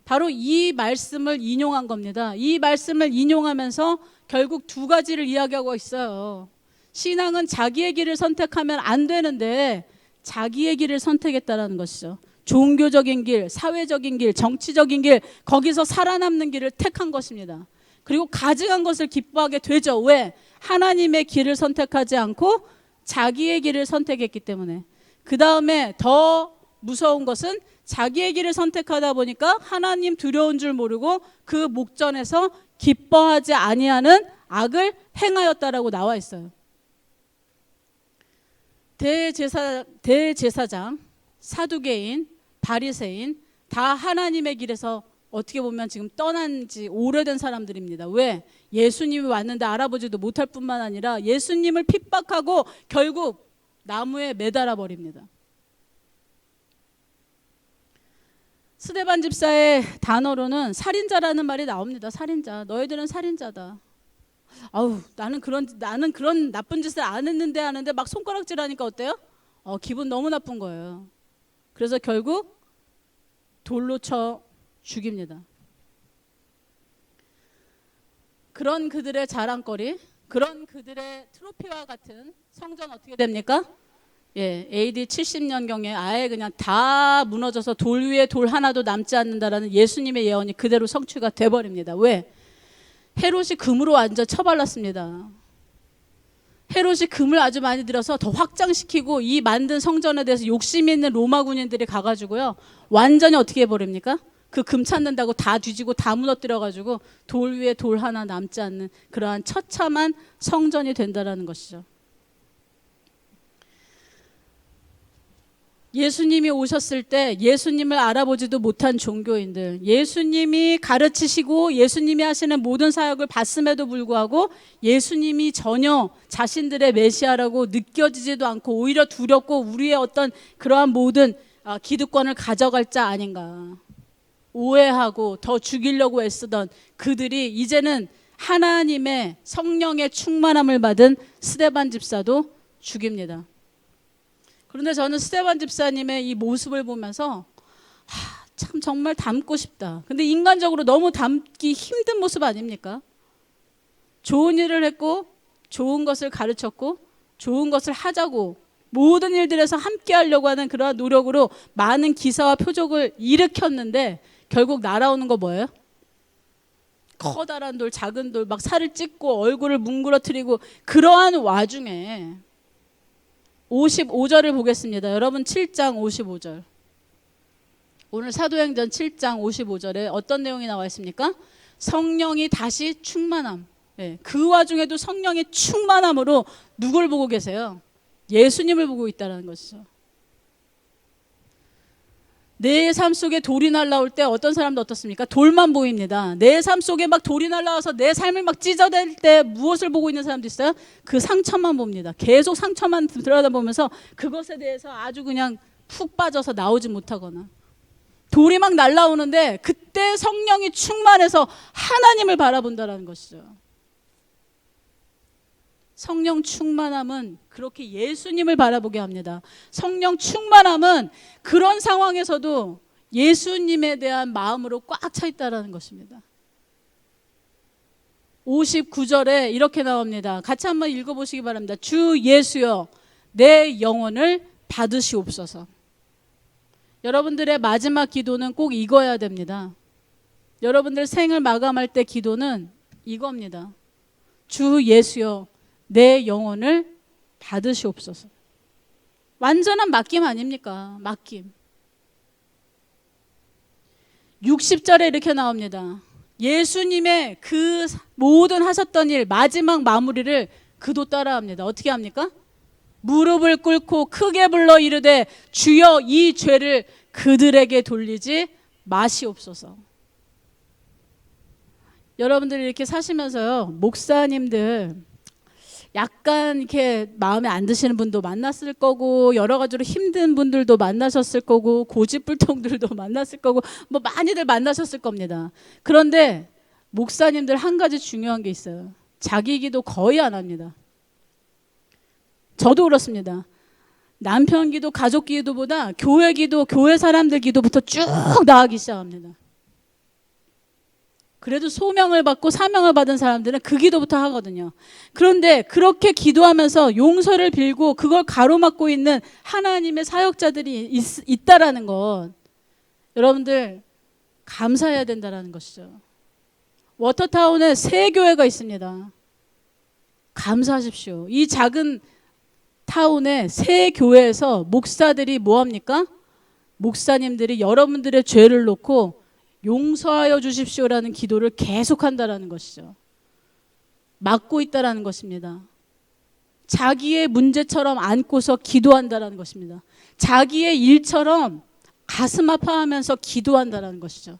바로 이 말씀을 인용한 겁니다. 이 말씀을 인용하면서 결국 두 가지를 이야기하고 있어요. 신앙은 자기의 길을 선택하면 안 되는데 자기의 길을 선택했다라는 것이죠. 종교적인 길, 사회적인 길, 정치적인 길, 거기서 살아남는 길을 택한 것입니다. 그리고 가증한 것을 기뻐하게 되죠. 왜? 하나님의 길을 선택하지 않고 자기의 길을 선택했기 때문에. 그 다음에 더 무서운 것은 자기의 길을 선택하다 보니까 하나님 두려운 줄 모르고 그 목전에서 기뻐하지 아니하는 악을 행하였다라고 나와 있어요. 대제사장, 사두개인, 바리새인 다 하나님의 길에서 어떻게 보면 지금 떠난 지 오래된 사람들입니다. 왜? 예수님이 왔는데 알아보지도 못할 뿐만 아니라 예수님을 핍박하고 결국 나무에 매달아 버립니다. 스데반 집사의 단어로는 살인자라는 말이 나옵니다. 살인자. 너희들은 살인자다. 아우, 나는 그런 나쁜 짓을 안 했는데 하는데 막 손가락질하니까 어때요? 기분 너무 나쁜 거예요. 그래서 결국 돌로 쳐 죽입니다. 그런 그들의 자랑거리, 그런 그들의 트로피와 같은 성전 어떻게 됩니까? AD 70년경에 아예 그냥 다 무너져서 돌 위에 돌 하나도 남지 않는다라는 예수님의 예언이 그대로 성취가 돼버립니다. 왜? 헤롯이 금으로 완전 처발랐습니다. 헤롯이 금을 아주 많이 들여서 더 확장시키고 이 만든 성전에 대해서 욕심 있는 로마 군인들이 가가지고요 완전히 어떻게 해버립니까? 그 금 찾는다고 다 뒤지고 다 무너뜨려가지고 돌 위에 돌 하나 남지 않는 그러한 처참한 성전이 된다라는 것이죠. 예수님이 오셨을 때 예수님을 알아보지도 못한 종교인들, 예수님이 가르치시고 예수님이 하시는 모든 사역을 봤음에도 불구하고 예수님이 전혀 자신들의 메시아라고 느껴지지도 않고 오히려 두렵고 우리의 어떤 그러한 모든 기득권을 가져갈 자 아닌가 오해하고 더 죽이려고 애쓰던 그들이 이제는 하나님의 성령의 충만함을 받은 스데반 집사도 죽입니다. 그런데 저는 스데반 집사님의 이 모습을 보면서 참 정말 닮고 싶다. 근데 인간적으로 너무 닮기 힘든 모습 아닙니까? 좋은 일을 했고 좋은 것을 가르쳤고 좋은 것을 하자고 모든 일들에서 함께 하려고 하는 그러한 노력으로 많은 기사와 표적을 일으켰는데 결국 날아오는 거 뭐예요? 커다란 돌, 작은 돌, 막 살을 찢고 얼굴을 뭉그러뜨리고 그러한 와중에 55절을 보겠습니다. 여러분 7장 55절. 오늘 사도행전 7장 55절에 어떤 내용이 나와 있습니까? 성령이 다시 충만함. 그 와중에도 성령의 충만함으로 누굴 보고 계세요? 예수님을 보고 있다는 것이죠. 내 삶 속에 돌이 날라올 때 어떤 사람도 어떻습니까? 돌만 보입니다. 내 삶 속에 막 돌이 날라와서 내 삶을 막 찢어낼 때 무엇을 보고 있는 사람도 있어요? 그 상처만 봅니다. 계속 상처만 들여다보면서 그것에 대해서 아주 그냥 푹 빠져서 나오지 못하거나 돌이 막 날라오는데 그때 성령이 충만해서 하나님을 바라본다는 것이죠. 성령 충만함은 그렇게 예수님을 바라보게 합니다. 성령 충만함은 그런 상황에서도 예수님에 대한 마음으로 꽉 차 있다는 것입니다. 59절에 이렇게 나옵니다. 같이 한번 읽어보시기 바랍니다. 주 예수여 내 영혼을 받으시옵소서. 여러분들의 마지막 기도는 꼭 이거여야 됩니다. 여러분들 생을 마감할 때 기도는 이겁니다. 주 예수여 내 영혼을 받으시옵소서. 완전한 맡김 아닙니까? 맡김. 60절에 이렇게 나옵니다. 예수님의 그 모든 하셨던 일 마지막 마무리를 그도 따라합니다. 어떻게 합니까? 무릎을 꿇고 크게 불러 이르되 주여 이 죄를 그들에게 돌리지 마시옵소서. 여러분들이 이렇게 사시면서요 목사님들 약간 이렇게 마음에 안 드시는 분도 만났을 거고 여러 가지로 힘든 분들도 만나셨을 거고 고집불통들도 만났을 거고 뭐 많이들 만나셨을 겁니다. 그런데 목사님들 한 가지 중요한 게 있어요. 자기 기도 거의 안 합니다. 저도 그렇습니다. 남편 기도, 가족 기도보다 교회 기도, 교회 사람들 기도부터 쭉 나가기 시작합니다. 그래도 소명을 받고 사명을 받은 사람들은 그 기도부터 하거든요. 그런데 그렇게 기도하면서 용서를 빌고 그걸 가로막고 있는 하나님의 사역자들이 있다라는 것, 여러분들 감사해야 된다는 것이죠. 워터타운에 세 교회가 있습니다. 감사하십시오. 이 작은 타운의 세 교회에서 목사들이 뭐합니까? 목사님들이 여러분들의 죄를 놓고 용서하여 주십시오라는 기도를 계속한다라는 것이죠. 막고 있다라는 것입니다. 자기의 문제처럼 안고서 기도한다라는 것입니다. 자기의 일처럼 가슴 아파하면서 기도한다라는 것이죠.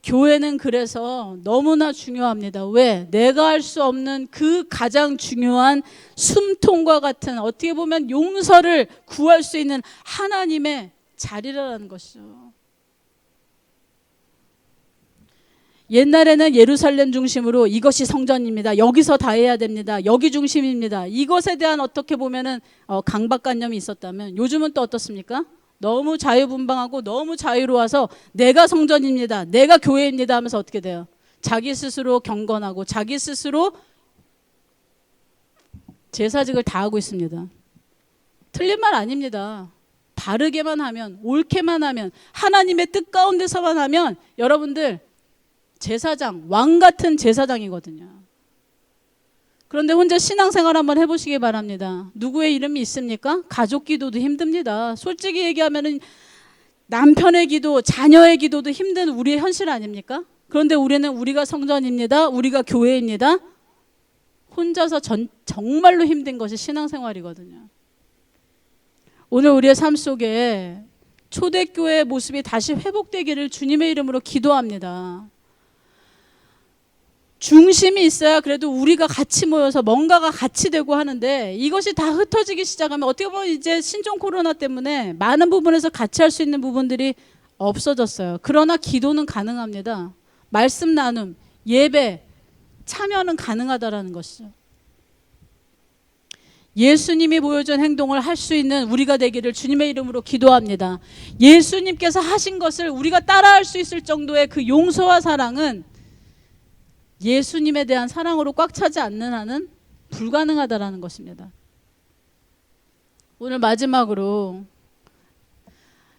교회는 그래서 너무나 중요합니다. 왜? 내가 할 수 없는 그 가장 중요한 숨통과 같은, 어떻게 보면 용서를 구할 수 있는 하나님의 자리라는 것이죠. 옛날에는 예루살렘 중심으로 이것이 성전입니다. 여기서 다 해야 됩니다. 여기 중심입니다. 이것에 대한 어떻게 보면은 강박관념이 있었다면, 요즘은 또 어떻습니까? 너무 자유분방하고 너무 자유로워서 내가 성전입니다. 내가 교회입니다 하면서 어떻게 돼요? 자기 스스로 경건하고 자기 스스로 제사직을 다 하고 있습니다. 틀린 말 아닙니다. 바르게만 하면, 옳게만 하면, 하나님의 뜻 가운데서만 하면 여러분들 제사장, 왕 같은 제사장이거든요. 그런데 혼자 신앙생활 한번 해보시기 바랍니다. 누구의 이름이 있습니까? 가족 기도도 힘듭니다. 솔직히 얘기하면은 남편의 기도, 자녀의 기도도 힘든 우리의 현실 아닙니까? 그런데 우리는 우리가 성전입니다. 우리가 교회입니다. 혼자서 정말로 힘든 것이 신앙생활이거든요. 오늘 우리의 삶 속에 초대교회의 모습이 다시 회복되기를 주님의 이름으로 기도합니다. 중심이 있어야 그래도 우리가 같이 모여서 뭔가가 같이 되고 하는데, 이것이 다 흩어지기 시작하면 어떻게 보면 이제 신종 코로나 때문에 많은 부분에서 같이 할 수 있는 부분들이 없어졌어요. 그러나 기도는 가능합니다. 말씀 나눔, 예배, 참여는 가능하다라는 것이죠. 예수님이 보여준 행동을 할 수 있는 우리가 되기를 주님의 이름으로 기도합니다. 예수님께서 하신 것을 우리가 따라할 수 있을 정도의 그 용서와 사랑은 예수님에 대한 사랑으로 꽉 차지 않는 한은 불가능하다라는 것입니다. 오늘 마지막으로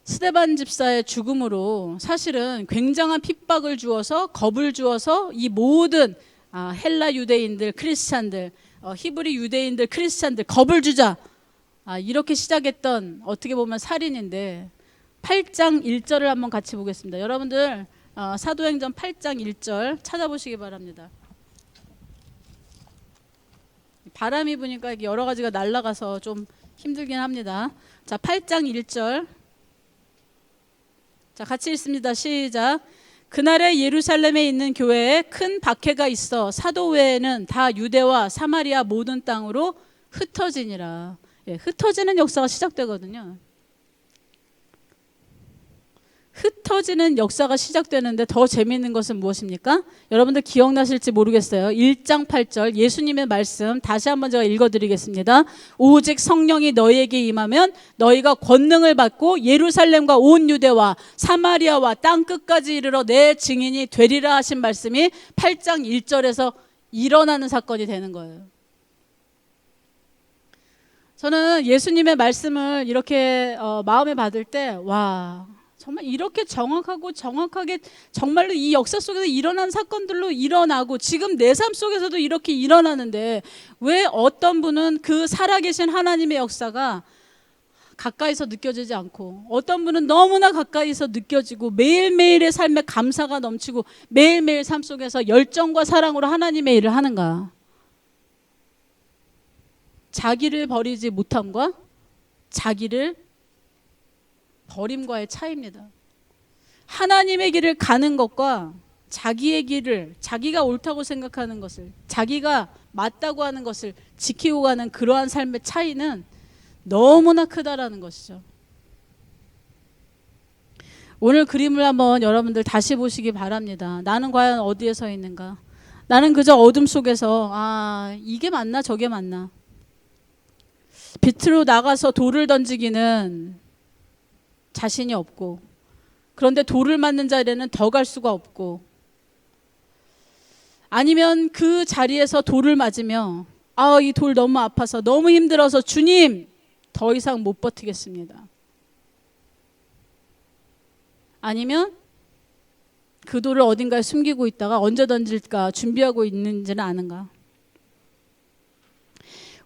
스데반 집사의 죽음으로 사실은 굉장한 핍박을 주어서, 겁을 주어서 이 모든 헬라 유대인들, 크리스찬들, 히브리 유대인들, 크리스찬들 겁을 주자, 이렇게 시작했던 어떻게 보면 살인인데, 8장 1절을 한번 같이 보겠습니다. 여러분들 사도행전 8장 1절 찾아보시기 바랍니다. 바람이 부니까 여러 가지가 날아가서 좀 힘들긴 합니다. 자, 8장 1절. 자, 같이 읽습니다. 시작. 그날에 예루살렘에 있는 교회에 큰 박해가 있어 사도 외에는 다 유대와 사마리아 모든 땅으로 흩어지니라. 흩어지는 역사가 시작되거든요. 흩어지는 역사가 시작되는데 더 재미있는 것은 무엇입니까? 여러분들 기억나실지 모르겠어요. 1장 8절 예수님의 말씀 다시 한번 제가 읽어드리겠습니다. 오직 성령이 너희에게 임하면 너희가 권능을 받고 예루살렘과 온 유대와 사마리아와 땅끝까지 이르러 내 증인이 되리라 하신 말씀이 8장 1절에서 일어나는 사건이 되는 거예요. 저는 예수님의 말씀을 이렇게 마음에 받을 때, 와, 정말 이렇게 정확하게 정말로 이 역사 속에서 일어난 사건들로 일어나고 지금 내 삶 속에서도 이렇게 일어나는데, 왜 어떤 분은 그 살아계신 하나님의 역사가 가까이서 느껴지지 않고, 어떤 분은 너무나 가까이서 느껴지고 매일매일의 삶에 감사가 넘치고 매일매일 삶 속에서 열정과 사랑으로 하나님의 일을 하는가? 자기를 버리지 못함과 자기를 버림과의 차이입니다. 하나님의 길을 가는 것과 자기의 길을, 자기가 옳다고 생각하는 것을, 자기가 맞다고 하는 것을 지키고 가는 그러한 삶의 차이는 너무나 크다라는 것이죠. 오늘 그림을 한번 여러분들 다시 보시기 바랍니다. 나는 과연 어디에 서 있는가? 나는 그저 어둠 속에서 이게 맞나 저게 맞나? 빛으로 나가서 돌을 던지기는 자신이 없고, 그런데 돌을 맞는 자리에는 더 갈 수가 없고, 아니면 그 자리에서 돌을 맞으며 이 돌 너무 아파서 너무 힘들어서 주님 더 이상 못 버티겠습니다. 아니면 그 돌을 어딘가에 숨기고 있다가 언제 던질까 준비하고 있는지는 아는가.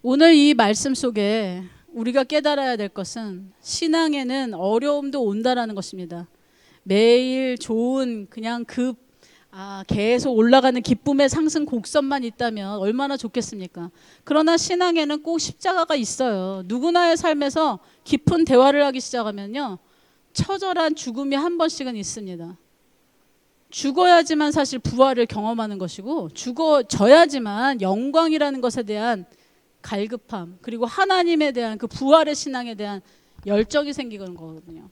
오늘 이 말씀 속에 우리가 깨달아야 될 것은 신앙에는 어려움도 온다라는 것입니다. 매일 좋은 그냥 계속 올라가는 기쁨의 상승 곡선만 있다면 얼마나 좋겠습니까? 그러나 신앙에는 꼭 십자가가 있어요. 누구나의 삶에서 깊은 대화를 하기 시작하면요, 처절한 죽음이 한 번씩은 있습니다. 죽어야지만 사실 부활을 경험하는 것이고, 죽어져야지만 영광이라는 것에 대한 갈급함, 그리고 하나님에 대한 그 부활의 신앙에 대한 열정이 생기는 거거든요.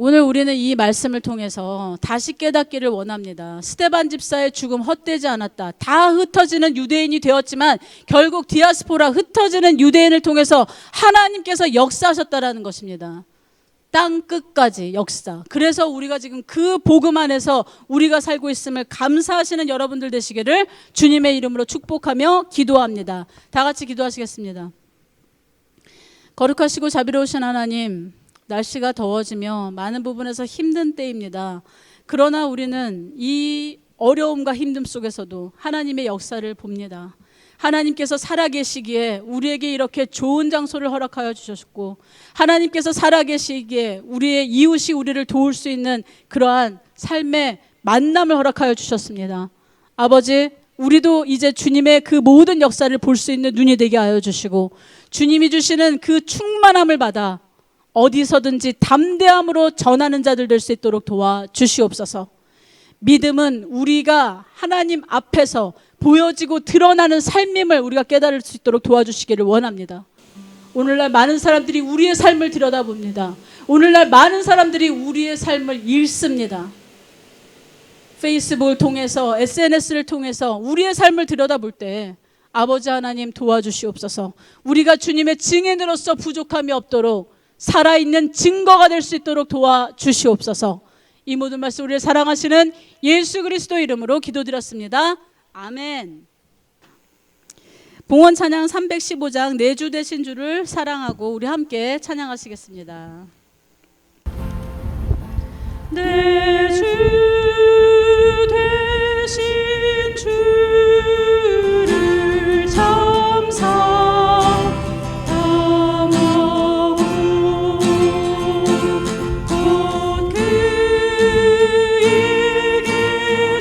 오늘 우리는 이 말씀을 통해서 다시 깨닫기를 원합니다. 스데반 집사의 죽음 헛되지 않았다. 다 흩어지는 유대인이 되었지만 결국 디아스포라, 흩어지는 유대인을 통해서 하나님께서 역사하셨다라는 것입니다. 땅 끝까지 역사. 그래서 우리가 지금 그 복음 안에서 우리가 살고 있음을 감사하시는 여러분들 되시기를 주님의 이름으로 축복하며 기도합니다. 다 같이 기도하시겠습니다. 거룩하시고 자비로우신 하나님, 날씨가 더워지며 많은 부분에서 힘든 때입니다. 그러나 우리는 이 어려움과 힘듦 속에서도 하나님의 역사를 봅니다. 하나님께서 살아계시기에 우리에게 이렇게 좋은 장소를 허락하여 주셨고, 하나님께서 살아계시기에 우리의 이웃이 우리를 도울 수 있는 그러한 삶의 만남을 허락하여 주셨습니다. 아버지, 우리도 이제 주님의 그 모든 역사를 볼 수 있는 눈이 되게 하여 주시고, 주님이 주시는 그 충만함을 받아 어디서든지 담대함으로 전하는 자들 될 수 있도록 도와주시옵소서. 믿음은 우리가 하나님 앞에서 보여지고 드러나는 삶임을 우리가 깨달을 수 있도록 도와주시기를 원합니다. 오늘날 많은 사람들이 우리의 삶을 들여다봅니다. 오늘날 많은 사람들이 우리의 삶을 읽습니다. 페이스북을 통해서, SNS를 통해서 우리의 삶을 들여다볼 때 아버지 하나님 도와주시옵소서. 우리가 주님의 증인으로서 부족함이 없도록 살아있는 증거가 될 수 있도록 도와주시옵소서. 이 모든 말씀 우리를 사랑하시는 예수 그리스도 이름으로 기도드렸습니다. 아멘. 봉헌 찬양 315장 내 주 되신 주를 사랑하고 우리 함께 찬양하시겠습니다. 내 주 되신 주를 참 사랑하고 곧 그에게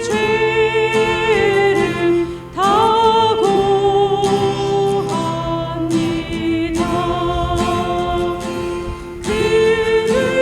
죄를 다 고합니다. 그 은혜를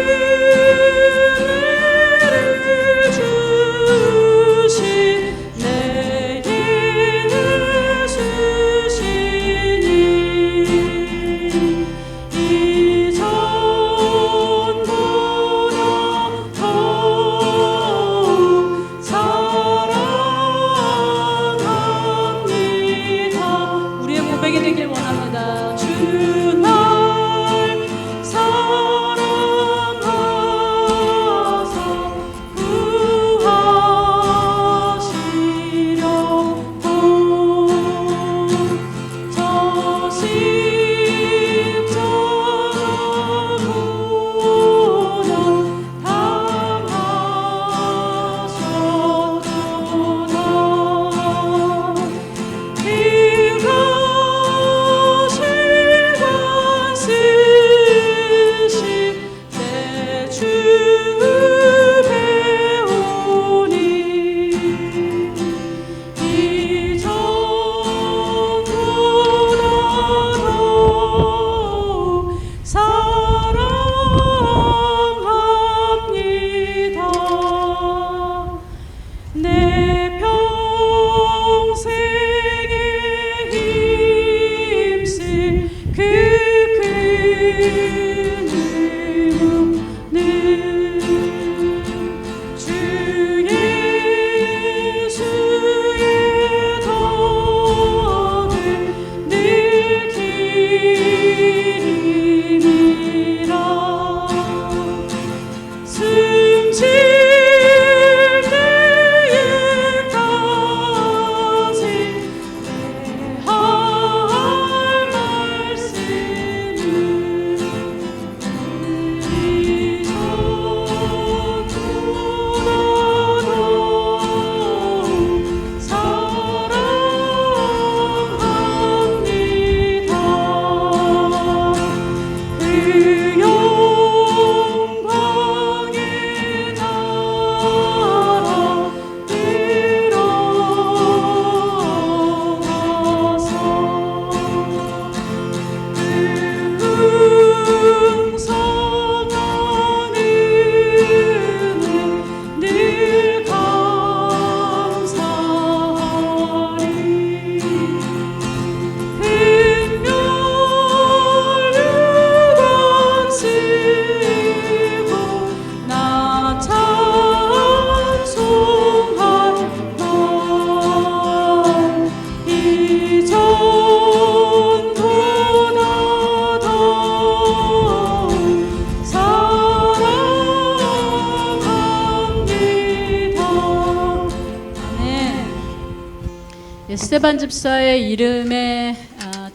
스테반 집사의 이름의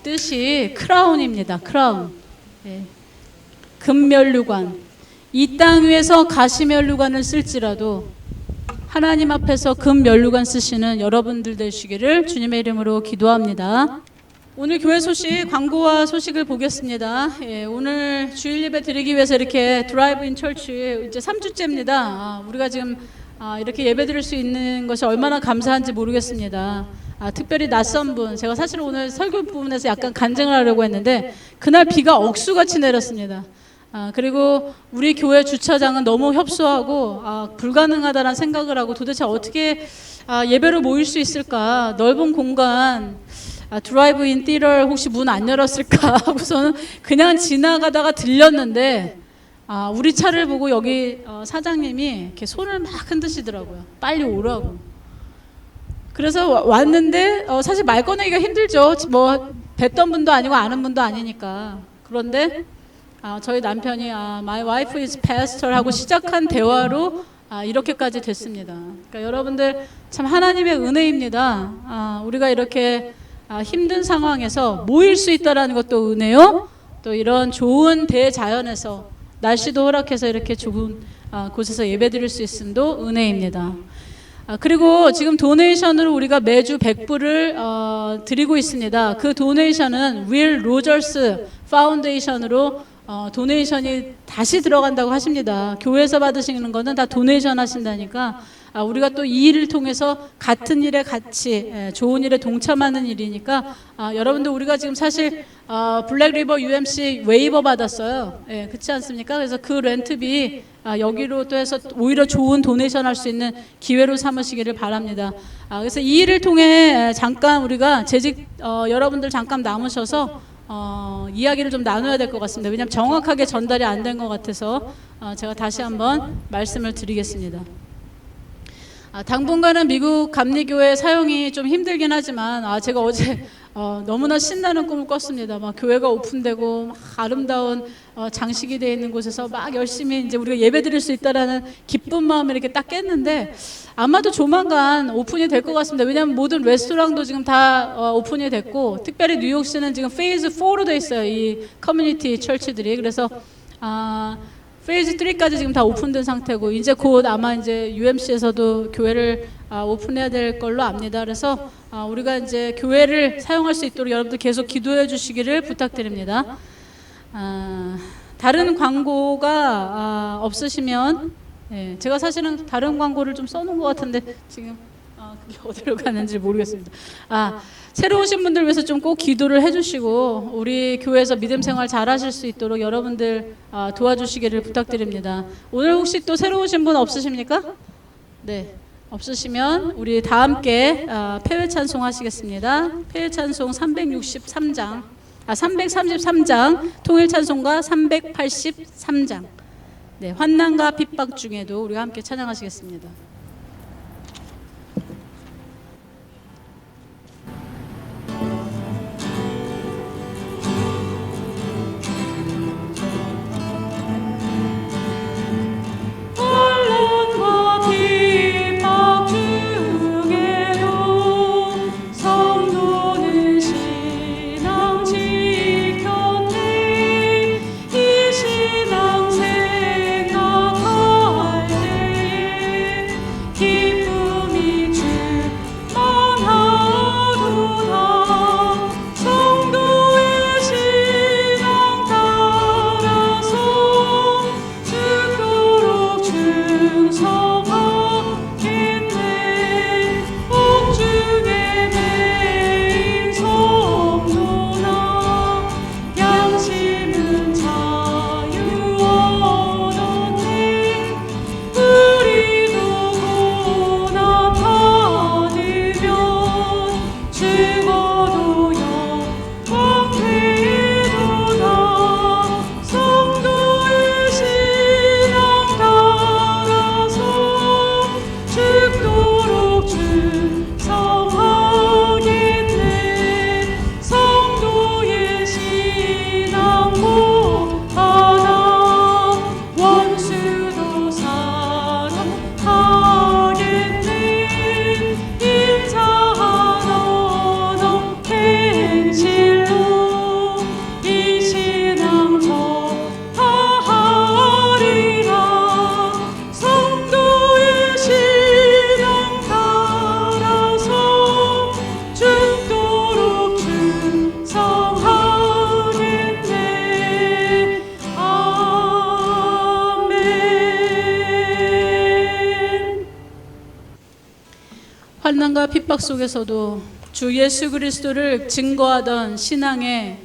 뜻이 크라운입니다. 크라운. 예. 금면류관. 이 땅 위에서 가시면류관을 쓸지라도 하나님 앞에서 금면류관 쓰시는 여러분들 되시기를 주님의 이름으로 기도합니다. 오늘 교회 소식, 광고와 소식을 보겠습니다. 예, 오늘 주일 예배 드리기 위해서 이렇게 드라이브인 철치 이제 3주째입니다. 우리가 지금 이렇게 예배 드릴 수 있는 것이 얼마나 감사한지 모르겠습니다. 특별히 낯선 분, 제가 사실 오늘 설교 부분에서 약간 간증을 하려고 했는데 그날 비가 억수같이 내렸습니다. 그리고 우리 교회 주차장은 너무 협소하고 불가능하다는 생각을 하고 도대체 어떻게 예배로 모일 수 있을까, 넓은 공간, 드라이브인 띠를 혹시 문 안 열었을까 하고서는 그냥 지나가다가 들렸는데 우리 차를 보고 여기 사장님이 이렇게 손을 막 흔드시더라고요. 빨리 오라고. 그래서 왔는데 사실 말 꺼내기가 힘들죠. 뭐 뵀던 분도 아니고 아는 분도 아니니까. 그런데 저희 남편이 My wife is pastor 하고 시작한 대화로 이렇게까지 됐습니다. 그러니까 여러분들 참 하나님의 은혜입니다. 우리가 이렇게 힘든 상황에서 모일 수 있다는 것도 은혜요. 또 이런 좋은 대자연에서 날씨도 허락해서 이렇게 좋은 곳에서 예배드릴 수 있음도 은혜입니다. 그리고 지금 도네이션으로 우리가 매주 100불을 드리고 있습니다. 그 도네이션은 윌 로저스 파운데이션으로 도네이션이 다시 들어간다고 하십니다. 교회에서 받으시는 거는 다 도네이션 하신다니까 우리가 또 이 일을 통해서 같은 일에 같이 좋은 일에 동참하는 일이니까 여러분들 우리가 지금 사실 블랙리버 UMC 웨이버 받았어요. 그렇지 않습니까? 그래서 그 렌트비 여기로 또 해서 오히려 좋은 도네이션 할 수 있는 기회로 삼으시기를 바랍니다. 그래서 이 일을 통해 잠깐 우리가 재직 여러분들 잠깐 남으셔서 이야기를 좀 나눠야 될 것 같습니다. 왜냐하면 정확하게 전달이 안 된 것 같아서 제가 다시 한번 말씀을 드리겠습니다. 당분간은 미국 감리교회 사용이 좀 힘들긴 하지만 제가 어제 너무나 신나는 꿈을 꿨습니다. 막 교회가 오픈되고 막 아름다운 장식이 되어 있는 곳에서 막 열심히 이제 우리가 예배드릴 수 있다라는 기쁜 마음을 이렇게 딱 깼는데 아마도 조만간 오픈이 될 것 같습니다. 왜냐하면 모든 레스토랑도 지금 다 오픈이 됐고 특별히 뉴욕시는 지금 페이즈 4로 돼 있어요. 이 커뮤니티 철치들이. 그래서 페이즈 3까지 지금 다 오픈된 상태고 이제 곧 아마 이제 UMC에서도 교회를 오픈해야 될 걸로 압니다. 그래서 우리가 이제 교회를 사용할 수 있도록 여러분들 계속 기도해 주시기를 부탁드립니다. 다른 광고가 없으시면 제가 사실은 다른 광고를 좀 써놓은 것 같은데 지금 그게 어디로 가는지 모르겠습니다. 새로 오신 분들 위해서 좀 꼭 기도를 해주시고 우리 교회에서 믿음 생활 잘 하실 수 있도록 여러분들 도와주시기를 부탁드립니다. 오늘 혹시 또 새로 오신 분 없으십니까? 네, 없으시면 우리 다 함께 폐회 찬송 하시겠습니다. 폐회 찬송 333장, 333장 통일 찬송가 383장. 네, 환난과 핍박 중에도 우리가 함께 찬양하시겠습니다. 환난과 핍박 속에서도 주 예수 그리스도를 증거하던 신앙의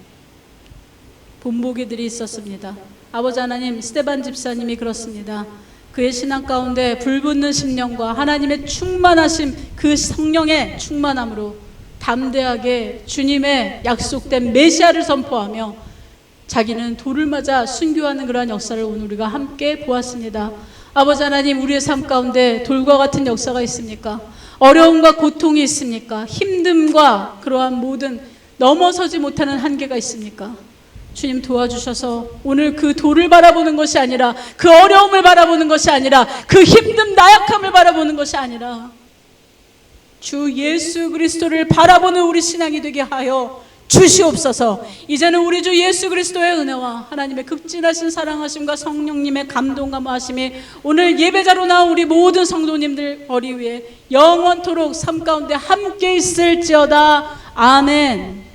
본보기들이 있었습니다. 아버지 하나님, 스데반 집사님이 그렇습니다. 그의 신앙 가운데 불붙는 심령과 하나님의 충만하심, 그 성령의 충만함으로 담대하게 주님의 약속된 메시아를 선포하며 자기는 돌을 맞아 순교하는 그러한 역사를 오늘 우리가 함께 보았습니다. 아버지 하나님, 우리의 삶 가운데 돌과 같은 역사가 있습니까? 어려움과 고통이 있습니까? 힘듦과 그러한 모든 넘어서지 못하는 한계가 있습니까? 주님 도와주셔서 오늘 그 돌을 바라보는 것이 아니라, 그 어려움을 바라보는 것이 아니라, 그 힘듦 나약함을 바라보는 것이 아니라 주 예수 그리스도를 바라보는 우리 신앙이 되게 하여 주시옵소서. 이제는 우리 주 예수 그리스도의 은혜와 하나님의 급진하신 사랑하심과 성령님의 감동감하심이 오늘 예배자로 나온 우리 모든 성도님들 머리 위에 영원토록 삶 가운데 함께 있을지어다. 아멘.